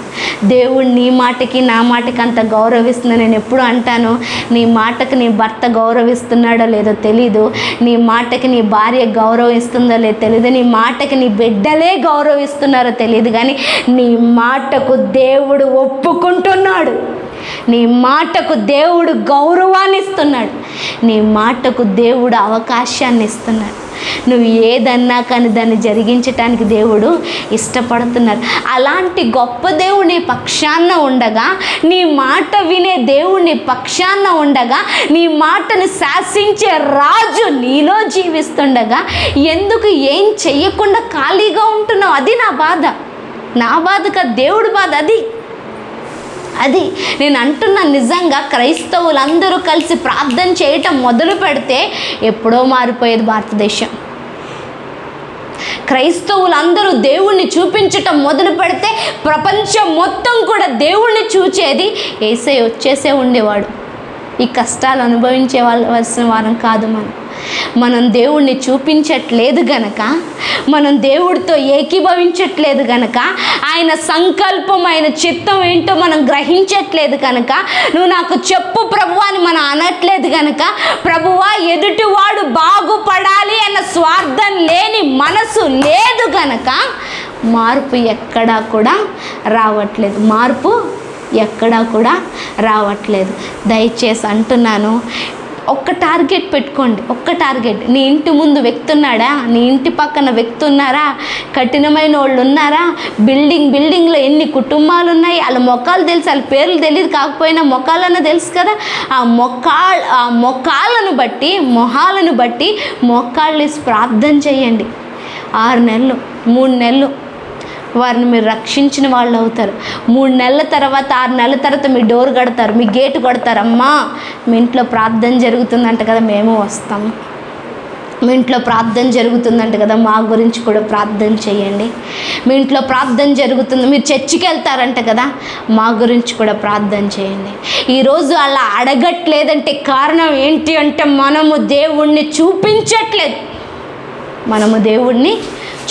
దేవుడు నీ మాటకి నా మాటకి అంత గౌరవిస్తున్నాడు. నేను ఎప్పుడు అంటాను, నీ మాటకి నీ భర్త గౌరవిస్తున్నాడో లేదో తెలీదు, నీ మాటకి నీ భార్య గౌరవిస్తుందో లేదో తెలీదు, నీ మాటకి నీ బిడ్డలే గౌరవిస్తున్నారో తెలియదు, కానీ నీ మాటకు దేవుడు ఒప్పుకుంటున్నాడు. నీ మాటకు దేవుడు గౌరవాన్ని ఇస్తున్నాడు. నీ మాటకు దేవుడు అవకాశాన్ని ఇస్తున్నాడు. నువ్వు ఏదన్నా కానీ దాన్ని జరిగించటానికి దేవుడు ఇష్టపడుతున్నారు. అలాంటి గొప్ప దేవుని పక్షాన ఉండగా, నీ మాట వినే దేవుని పక్షాన ఉండగా, నీ మాటను శాసించే రాజు నీలో జీవిస్తుండగా ఎందుకు ఏం చెయ్యకుండా ఖాళీగా ఉంటున్నావు? అది నా బాధ కాదు, దేవుడి బాధ అది నేను అంటున్నా. నిజంగా క్రైస్తవులందరూ కలిసి ప్రార్థన చేయటం మొదలు పెడితే ఎప్పుడో మారిపోయేది భారతదేశం. క్రైస్తవులందరూ దేవుణ్ణి చూపించటం మొదలు పెడితే ప్రపంచం మొత్తం కూడా దేవుణ్ణి చూచేది. యేసయ్య వచ్చేసే ఉండేవాడు. ఈ కష్టాలు అనుభవించవలసిన వారం కాదు. మనం దేవుణ్ణి చూపించట్లేదు గనక, మనం దేవుడితో ఏకీభవించట్లేదు గనక, ఆయన సంకల్పం, ఆయన చిత్తం ఏంటో మనం గ్రహించట్లేదు కనుక, నువ్వు నాకు చెప్పు ప్రభువా అని మనం అనట్లేదు కనుక, ప్రభువా ఎదుటివాడు బాగుపడాలి అన్న స్వార్థం లేని మనసు లేదు గనక మార్పు ఎక్కడా కూడా రావట్లేదు. దయచేసి అంటున్నాను, ఒక్క టార్గెట్ పెట్టుకోండి. ఒక్క టార్గెట్. నీ ఇంటి ముందు వ్యక్తి ఉన్నాడా? నీ ఇంటి పక్కన వ్యక్తి ఉన్నారా? కఠినమైన వాళ్ళు ఉన్నారా? బిల్డింగ్లో ఎన్ని కుటుంబాలు ఉన్నాయి? వాళ్ళ మొక్కలు తెలుసు, వాళ్ళ పేర్లు తెలియదు, కాకపోయినా మొక్కలన్నా తెలుసు కదా. ఆ మొక్కలను బట్టి, మొహాలను బట్టి మొక్కాళ్ళు ప్రార్థన చేయండి. 6 నెలలు, 3 నెలలు వారిని మీరు రక్షించిన వాళ్ళు అవుతారు. 3 నెలల తర్వాత 6 నెలల తర్వాత మీ డోర్ కడతారు, మీ గేటు కొడతారు. అమ్మా మీ ఇంట్లో ప్రార్థన జరుగుతుందంట కదా, మేము వస్తాం. మీ ఇంట్లో ప్రార్థన జరుగుతుందంట కదా, మా గురించి కూడా ప్రార్థన చేయండి. మీ ఇంట్లో ప్రార్థన జరుగుతుంది, మీరు చర్చికి వెళ్తారంట కదా, మా గురించి కూడా ప్రార్థన చేయండి. ఈరోజు అలా అడగట్లేదంటే కారణం ఏంటి అంటే మనము దేవుణ్ణి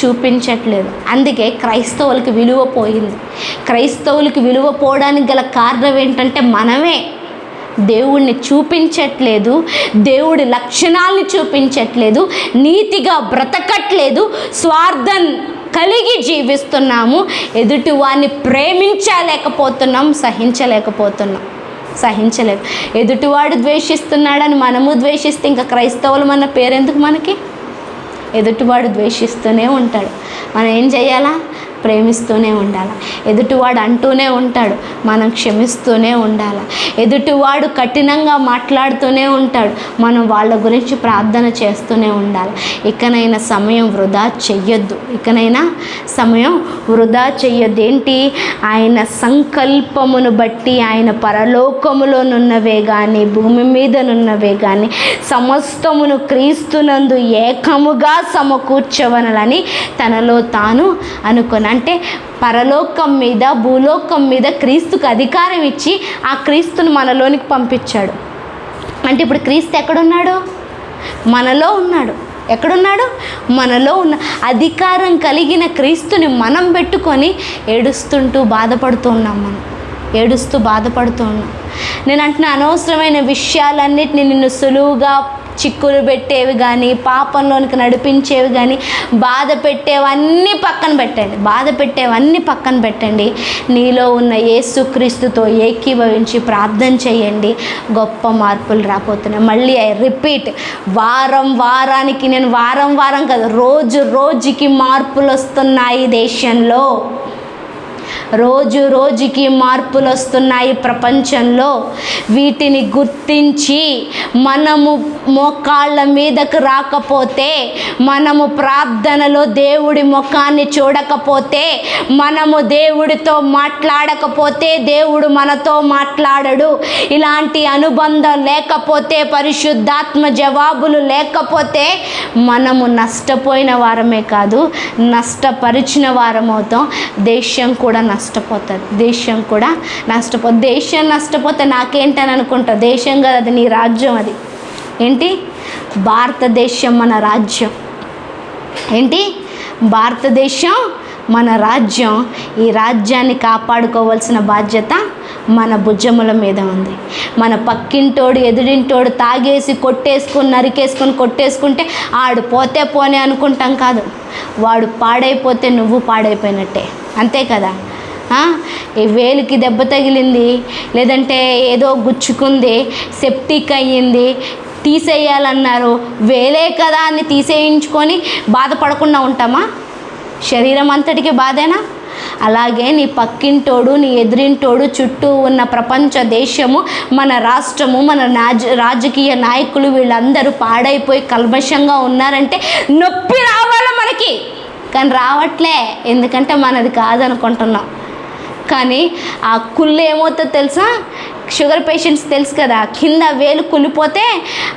చూపించట్లేదు. అందుకే క్రైస్తవులకి విలువ పోయింది. క్రైస్తవులకి విలువ పోవడానికి గల కారణం ఏంటంటే మనమే దేవుణ్ణి చూపించట్లేదు, దేవుడి లక్షణాలను చూపించట్లేదు, నీతిగా బ్రతకట్లేదు, స్వార్థం కలిగి జీవిస్తున్నాము, ఎదుటి వారిని ప్రేమించలేకపోతున్నాం, సహించలేదు. ఎదుటివాడు ద్వేషిస్తున్నాడని మనము ద్వేషిస్తే ఇంకా క్రైస్తవులు మన పేరెందుకు మనకి? ఎదుటివాడు ద్వేషిస్తూనే ఉంటాడు, మనం ఏం చేయాలా? ప్రేమిస్తూనే ఉండాలి. ఎదుటివాడు అంటూనే ఉంటాడు, మనం క్షమిస్తూనే ఉండాలి. ఎదుటివాడు కఠినంగా మాట్లాడుతూనే ఉంటాడు, మనం వాళ్ళ గురించి ప్రార్థన చేస్తూనే ఉండాలి. ఇకనైనా సమయం వృధా చెయ్యొద్దు. ఏంటి? ఆయన సంకల్పమును బట్టి ఆయన పరలోకములోనున్నవే కానీ భూమి మీదనున్నవే కానీ సమస్తమును క్రీస్తునందు ఏకముగా సమకూర్చవనలని తనలో తాను అనుకున్నాను. అంటే పరలోకం మీద భూలోకం మీద క్రీస్తుకు అధికారం ఇచ్చి ఆ క్రీస్తును మనలోనికి పంపించాడు. అంటే ఇప్పుడు క్రీస్తు ఎక్కడున్నాడు? మనలో ఉన్నాడు. ఎక్కడున్నాడు? మనలో ఉన్న అధికారం కలిగిన క్రీస్తుని మనం పెట్టుకొని ఏడుస్తూ బాధపడుతూ ఉన్నాం. నేను అంటున్న అనవసరమైన విషయాలన్నిటిని నిన్ను సులువుగా చిక్కులు పెట్టేవి కానీ పాపంలోనికి నడిపించేవి కానీ బాధ పెట్టేవన్నీ పక్కన పెట్టండి. నీలో ఉన్న యేసుక్రీస్తుతో ఏకీభవించి ప్రార్థన చేయండి, గొప్ప మార్పులు రాబోతున్నాయి. మళ్ళీ ఐ రిపీట్, వారానికి నేను వారం కాదు, రోజుకి మార్పులు వస్తున్నాయి దేశంలో, రోజుకి మార్పులు వస్తున్నాయి ప్రపంచంలో. వీటిని గుర్తించి మనము మోకాళ్ళ మీదకు రాకపోతే, మనము ప్రార్థనలో దేవుడి ముఖాన్ని చూడకపోతే, మనము దేవుడితో మాట్లాడకపోతే దేవుడు మనతో మాట్లాడడు. ఇలాంటి అనుబంధం లేకపోతే, పరిశుద్ధాత్మ జవాబులు లేకపోతే మనము నష్టపోయిన వారమే కాదు, నష్టపరిచిన వారం అవుతాం. దేశం కూడా నష్టపోతుంది. దేశం నష్టపోతే నాకేంటని అనుకుంటా. దేశం కదా, అది నీ రాజ్యం. అది ఏంటి? భారతదేశం మన రాజ్యం. భారతదేశం మన రాజ్యం. ఈ రాజ్యాన్ని కాపాడుకోవాల్సిన బాధ్యత మన భుజముల మీద ఉంది. మన పక్కింటోడు ఎదురింటోడు తాగేసి నరికేసుకొని కొట్టేసుకుంటే ఆడు పోతే పోనే అనుకుంటాం కాదు, వాడు పాడైపోతే నువ్వు పాడైపోయినట్టే. అంతే కదా? ఈ వేలికి దెబ్బ తగిలింది, లేదంటే ఏదో గుచ్చుకుంది, సెప్టిక్ అయ్యింది, తీసేయాలన్నారు, వేలే కదా అని తీసేయించుకొని బాధపడకుండా ఉంటామా? శరీరం అంతటికి బాధేనా? అలాగే నీ పక్కింటోడు, నీ ఎదురింటోడు, చుట్టూ ఉన్న ప్రపంచ దేశము, మన రాష్ట్రము, మన రాజకీయ నాయకులు వీళ్ళందరూ పాడైపోయి కల్మషంగా ఉన్నారంటే నొప్పి రావాలా మనకి? కానీ రావట్లే, ఎందుకంటే మనది కాదనుకుంటున్నాం. కానీ ఆ కుళ్ళు ఏమవుతుందో తెలుసా? షుగర్ పేషెంట్స్ తెలుసు కదా, కింద వేలు కుళ్ళిపోతే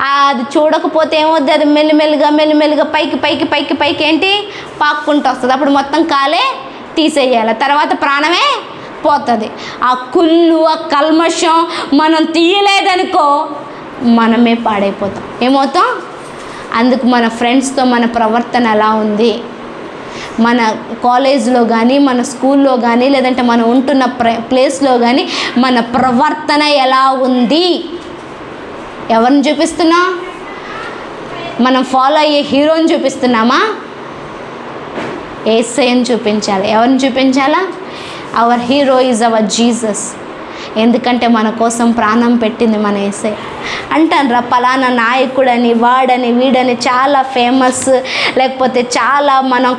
అది చూడకపోతే ఏమవుద్ది? అది మెల్లిమెల్లిగా పైకి ఏంటి పాక్కుంటూ వస్తుంది. అప్పుడు మొత్తం కాలే తీసేయాలి, తర్వాత ప్రాణమే పోతుంది. ఆ కుళ్ళు, ఆ కల్మషం మనం తీయలేదనుకో మనమే పాడైపోతాం. ఏమవుతాం? అందుకు మన ఫ్రెండ్స్తో మన ప్రవర్తన ఎలా ఉంది, మన కాలేజ్లో కానీ, మన స్కూల్లో కానీ, లేదంటే మనం ఉంటున్న ప్లేస్లో కానీ మన ప్రవర్తన ఎలా ఉంది? ఎవరిని చూపిస్తున్నా? మనం ఫాలో అయ్యే హీరోని చూపిస్తున్నామా? యేసయ్యని చూపించాలి. ఎవరిని చూపించాలా? Our hero is our Jesus. ఎందుకంటే మన కోసం ప్రాణం పెట్టింది మన యేసయ్య. అంటారా పలానా నాయకుడని వాడని వీడని చాలా ఫేమస్, లేకపోతే చాలా మనం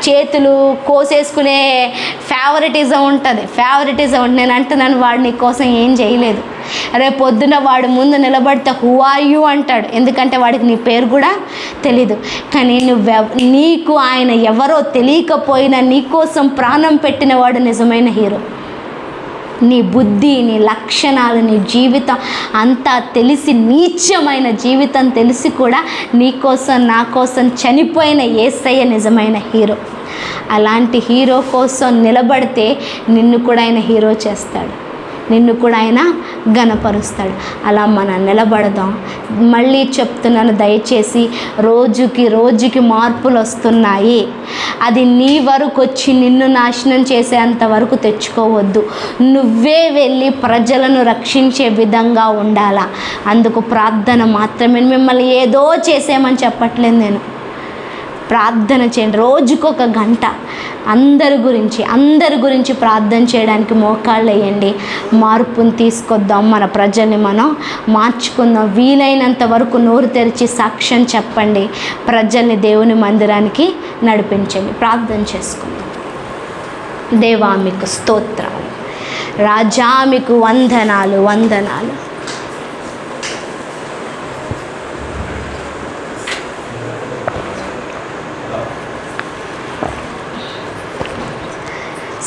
చేతులు కోసేసుకునే ఫేవరెటిజం ఉంటుంది. నేను అంటున్నాను, వాడు నీ కోసం ఏం చేయలేదు. రేపు పొద్దున వాడు ముందు నిలబడితే హూ ఆర్ యూ అంటాడు, ఎందుకంటే వాడికి నీ పేరు కూడా తెలీదు. కానీ నీకు ఆయన ఎవరో తెలియకపోయినా నీకోసం ప్రాణం పెట్టినవాడు నిజమైన హీరో. నీ బుద్ధి, నీ లక్షణాలు, నీ జీవితం అంతా తెలిసి, నీచమైన జీవితం తెలిసి కూడా నీకోసం నా కోసం చనిపోయిన యేసయ్య నిజమైన హీరో. అలాంటి హీరో కోసం నిలబడితే నిన్ను కూడా ఆయన హీరో చేస్తాడు, నిన్ను కూడా ఆయన ఘనపరుస్తాడు. అలా మనం నిలబడదాం. మళ్ళీ చెప్తున్నాను, దయచేసి రోజుకి మార్పులు వస్తున్నాయి. అది నీ వరకు వచ్చి నిన్ను నాశనం చేసేంత వరకు తెచ్చుకోవద్దు. నువ్వే వెళ్ళి ప్రజలను రక్షించే విధంగా ఉండాలా. అందుకు ప్రార్థన మాత్రమే. మిమ్మల్ని ఏదో చేసేయమని చెప్పట్లేదు నేను. ప్రార్థన చేయండి, రోజుకొక గంట అందరి గురించి ప్రార్థన చేయడానికి మోకాళ్ళు వేయండి. మార్పుని తీసుకొద్దాం, మన ప్రజల్ని మనం మార్చుకుందాం. వీలైనంత వరకు నోరు తెరిచి సాక్ష్యం చెప్పండి, ప్రజల్ని దేవుని మందిరానికి నడిపించండి. ప్రార్థన చేసుకుందాం. దేవా మీకు స్తోత్రాలు, రాజా మీకు వందనాలు.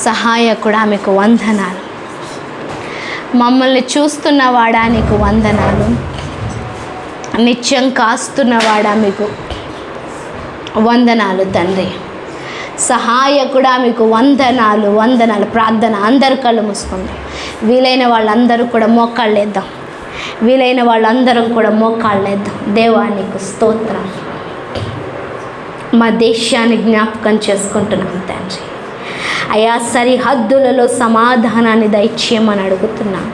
సహాయకుడా మీకు వందనాలు. మమ్మల్ని చూస్తున్నవాడా నీకు వందనాలు. నిత్యం కాస్తున్నవాడా మీకు వందనాలు తండ్రి. సహాయకుడా మీకు వందనాలు. ప్రార్థన అందరు కళ్ళు మూసుకుందాం. వీలైన వాళ్ళందరూ కూడా మోకాళ్ళేద్దాం. దేవా నీకు స్తోత్రం. మా దేశాన్ని జ్ఞాపకం చేసుకుంటున్నాం తండ్రి. అయా సరిహద్దులలో సమాధానాన్ని దయచేయమని అడుగుతున్నాం.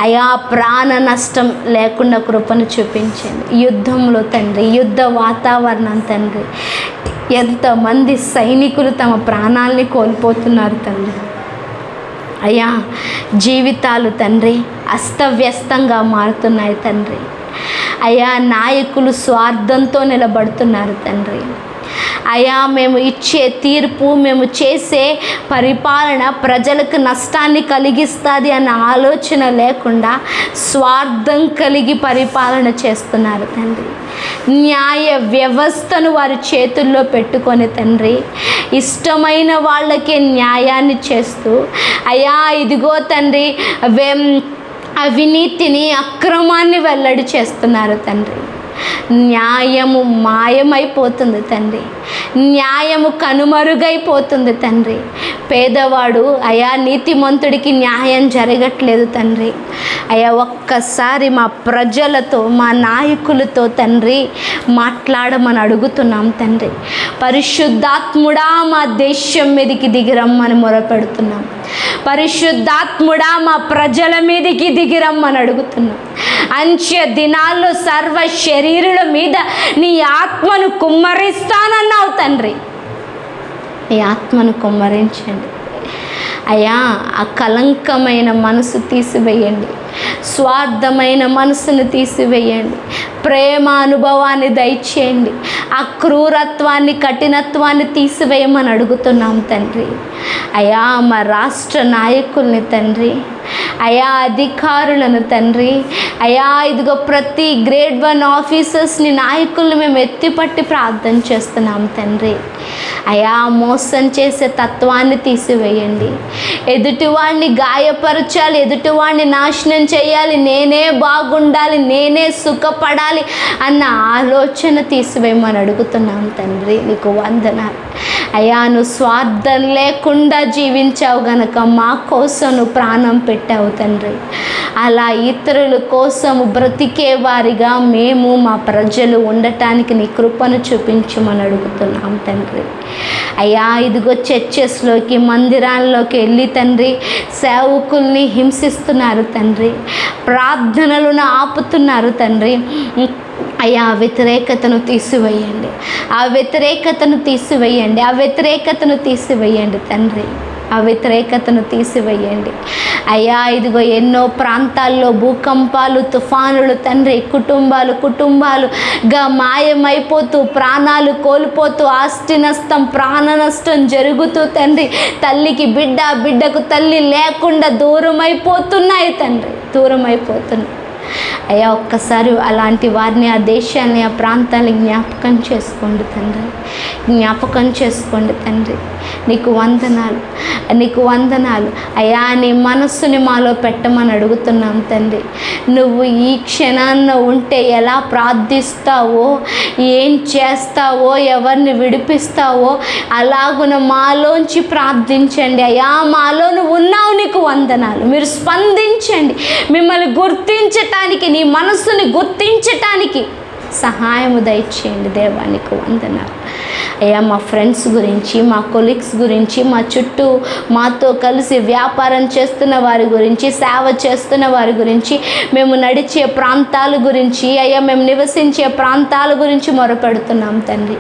అయా ప్రాణ నష్టం లేకుండా కృపను చూపించండి. యుద్ధంలో తండ్రి, యుద్ధ వాతావరణం తండ్రి, ఎంతమంది సైనికులు తమ ప్రాణాలని కోల్పోతున్నారు తండ్రి. అయా జీవితాలు తండ్రి అస్తవ్యస్తంగా మారుతున్నాయి తండ్రి. అయా నాయకులు స్వార్థంతో నిలబడుతున్నారు తండ్రి. అయా మేము ఇచ్చే తీర్పు, మేము చేసే పరిపాలన ప్రజలకు నష్టాన్ని కలిగిస్తుంది అన్న ఆలోచన లేకుండా స్వార్థం కలిగి పరిపాలన చేస్తున్నారు తండ్రి. న్యాయ వ్యవస్థను వారి చేతుల్లో పెట్టుకొని తండ్రి ఇష్టమైన వాళ్ళకే న్యాయాన్ని చేస్తూ అయా ఇదిగో తండ్రి అవినీతిని, అక్రమాన్ని వెల్లడి చేస్తున్నారు తండ్రి. న్యాయము మాయమైపోతుంది తండ్రి, న్యాయము కనుమరుగైపోతుంది తండ్రి. పేదవాడు అయా నీతిమంతుడికి న్యాయం జరగట్లేదు తండ్రి. అయా ఒక్కసారి మా ప్రజలతో, మా నాయకులతో తండ్రి మాట్లాడమని అడుగుతున్నాం తండ్రి. పరిశుద్ధాత్ముడా మా దేశం మీదకి దిగిరమ్మని మొరపెడుతున్నాం. పరిశుద్ధాత్ముడా మా ప్రజల మీదకి దిగిరమ్మని అడుగుతున్నాం. అంత్య దినాల్లో సర్వ శరీరుల మీద నీ ఆత్మను కుమ్మరిస్తానన్నావు తండ్రి. నీ ఆత్మను కుమ్మరించండి అయ్యా. ఆ కలంకమైన మనసు తీసివేయండి, స్వార్థమైన మనసును తీసివేయండి, ప్రేమ అనుభవాన్ని దయచేయండి, ఆ క్రూరత్వాన్ని, కఠినత్వాన్ని తీసివేయమని అడుగుతున్నాం తండ్రి. అయా మా రాష్ట్ర నాయకుల్ని తండ్రి, అయా అధికారులను తండ్రి, అయా ఇదిగో ప్రతి గ్రేడ్ 1 ఆఫీసర్స్ని, నాయకుల్ని మేము ఎత్తిపట్టి ప్రార్థన చేస్తున్నాం తండ్రి. అయా మోసం చేసే తత్వాన్ని తీసివేయండి. ఎదుటివాడిని గాయపరచాలి, ఎదుటివాడిని నాశనం చేయాలి, నేనే బాగుండాలి, నేనే సుఖపడాలి అన్న ఆలోచన తీసివేయమని అడుగుతున్నాం తండ్రి. నీకు వందనాలు అయ్యా. నువ్వు స్వార్థం లేకుండా జీవించావు గనక మా కోసం నువ్వు ప్రాణం పెట్టావు తండ్రి. అలా ఇతరుల కోసం బ్రతికే వారిగా మేము, మా ప్రజలు ఉండటానికి నీ కృపను చూపించమని అడుగుతున్నాం తండ్రి. అయ్యా ఇదిగో చర్చెస్లోకి, మందిరాల్లోకి వెళ్ళి తండ్రి సేవకుల్ని హింసిస్తున్నారు తండ్రి, ప్రార్థనలను ఆపుతున్నారు తండ్రి. అయ్యా వ్యతిరేకతను తీసివేయండి, ఆ వ్యతిరేకతను తీసివేయండి, ఆ వ్యతిరేకతను తీసివేయండి తండ్రి. ఆ వ్యతిరేకతను తీసివేయండి అయ్యా. ఇదిగో ఎన్నో ప్రాంతాల్లో భూకంపాలు, తుఫానులు తండ్రి, కుటుంబాలుగా మాయమైపోతూ, ప్రాణాలు కోల్పోతూ, ఆస్తి నష్టం, ప్రాణ నష్టం జరుగుతూ తండ్రి, తల్లికి బిడ్డ, బిడ్డకు తల్లి లేకుండా దూరం అయిపోతున్నాయి తండ్రి, దూరం అయిపోతున్నాయి అయ్యా. ఒక్కసారి అలాంటి వారిని, ఆ దేశాన్ని, ఆ ప్రాంతాన్ని జ్ఞాపకం చేసుకోండి తండ్రి, జ్ఞాపకం చేసుకోండి తండ్రి. నీకు వందనాలు, నీకు వందనాలు అయ్యా. నీ మనస్సుని మాలో పెట్టమని అడుగుతున్నాం తండ్రి. నువ్వు ఈ క్షణాన్న ఉంటే ఎలా ప్రార్థిస్తావో, ఏం చేస్తావో, ఎవరిని విడిపిస్తావో అలాగున మాలోంచి ప్రార్థించండి అయ్యా. మాలో నువ్వు ఉన్నావు, నీకు వందనాలు. మీరు స్పందించండి, మిమ్మల్ని గుర్తించటానికి, నీ మనస్సుని గుర్తించటానికి సహాయము దయచేయండి దేవా, నీకు వందనాలు అయ్యా. మా ఫ్రెండ్స్ గురించి, మా కొలీగ్స్ గురించి, మా చుట్టూ మాతో కలిసి వ్యాపారం చేస్తున్న వారి గురించి, సేవ చేస్తున్న వారి గురించి, మేము నడిచే ప్రాంతాల గురించి అయ్యా, మేము నివసించే ప్రాంతాల గురించి మొరపెడుతున్నాం తండ్రి.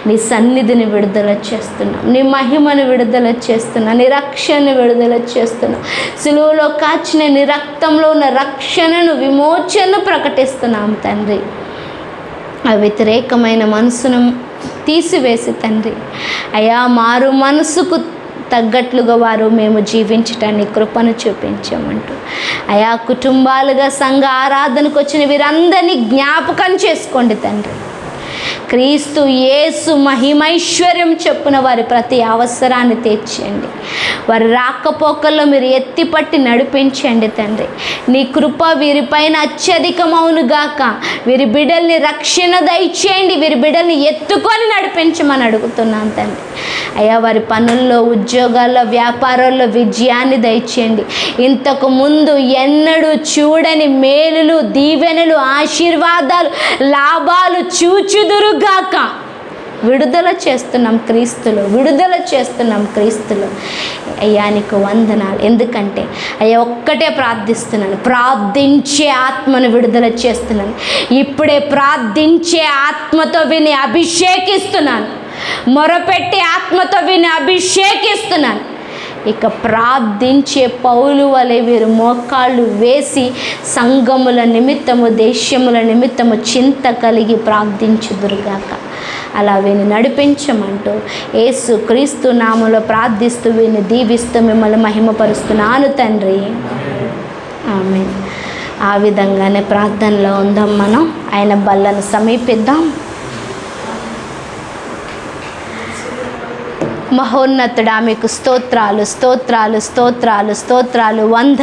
నీ సన్నిధిని విడుదల చేస్తున్నాం, నీ మహిమను విడుదల చేస్తున్నాం, నీ రక్షణను విడుదల చేస్తున్నాం. సిలువలో కాచిన నీ రక్తంలో ఉన్న రక్షణను, విమోచనను ప్రకటిస్తున్నాం తండ్రి. ఆ వ్యతిరేకమైన మనసును తీసివేసి తండ్రి అయా, మారు మనసుకు తగ్గట్లుగా వారు మేము జీవించటానికి కృపను చూపించామంటూ అయా, కుటుంబాలుగా సంఘ ఆరాధనకు వచ్చిన వీరందరినీ జ్ఞాపకం చేసుకోండి తండ్రి. క్రీస్తు యేసు మహిమైశ్వర్యం చెప్పున వారి ప్రతి అవసరాన్ని తీర్చండి. వారి రాకపోకల్లో మీరు ఎత్తిపట్టి నడిపించండి తండ్రి. నీ కృప వీరిపైన అత్యధికమవునుగాక. వీరి బిడ్డల్ని రక్షణ దయచేయండి, వీరి బిడ్డల్ని ఎత్తుకొని నడిపించమని అడుగుతున్నాను తండ్రి. అయ్యా, వారి పనుల్లో, ఉద్యోగాల్లో, వ్యాపారాల్లో విజయాన్ని దయచేయండి. ఇంతకు ముందు ఎన్నడూ చూడని మేలులు, దీవెనలు, ఆశీర్వాదాలు, లాభాలు చూచుదురుగాక. విడుదల చేస్తున్నాం క్రీస్తులో, విడుదల చేస్తున్నాం క్రీస్తులో. అయ్యా, నీకు వందనాలు. ఎందుకంటే అయ్యా, ఒక్కటే ప్రార్థిస్తున్నాను, ప్రార్థించే ఆత్మను విడుదల చేస్తున్నాను. ఇప్పుడే ప్రార్థించే ఆత్మతో విని అభిషేకిస్తున్నాను, మొరపెట్టి ఆత్మతో విని అభిషేకిస్తున్నాను. ఇక ప్రార్థించే పౌలు వలె వీరు మోకాళ్ళు వేసి సంఘముల నిమిత్తము, దేశముల నిమిత్తము చింత కలిగి ప్రార్థించుదురుగాక. అలా వీని నడిపించమంటూ యేసు క్రీస్తు నామములో ప్రార్థిస్తూ వీని దీవిస్తూ మిమ్మల్ని మహిమపరుస్తున్నాను తండ్రి. ఆమేన్. ఆ విధంగానే ప్రార్థనలో ఉందాం. మనం ఆయన బల్లను సమీపిద్దాం. మహోన్నతుడా, మీకు స్తోత్రాలు, స్తోత్రాలు, స్తోత్రాలు, స్తోత్రాలు.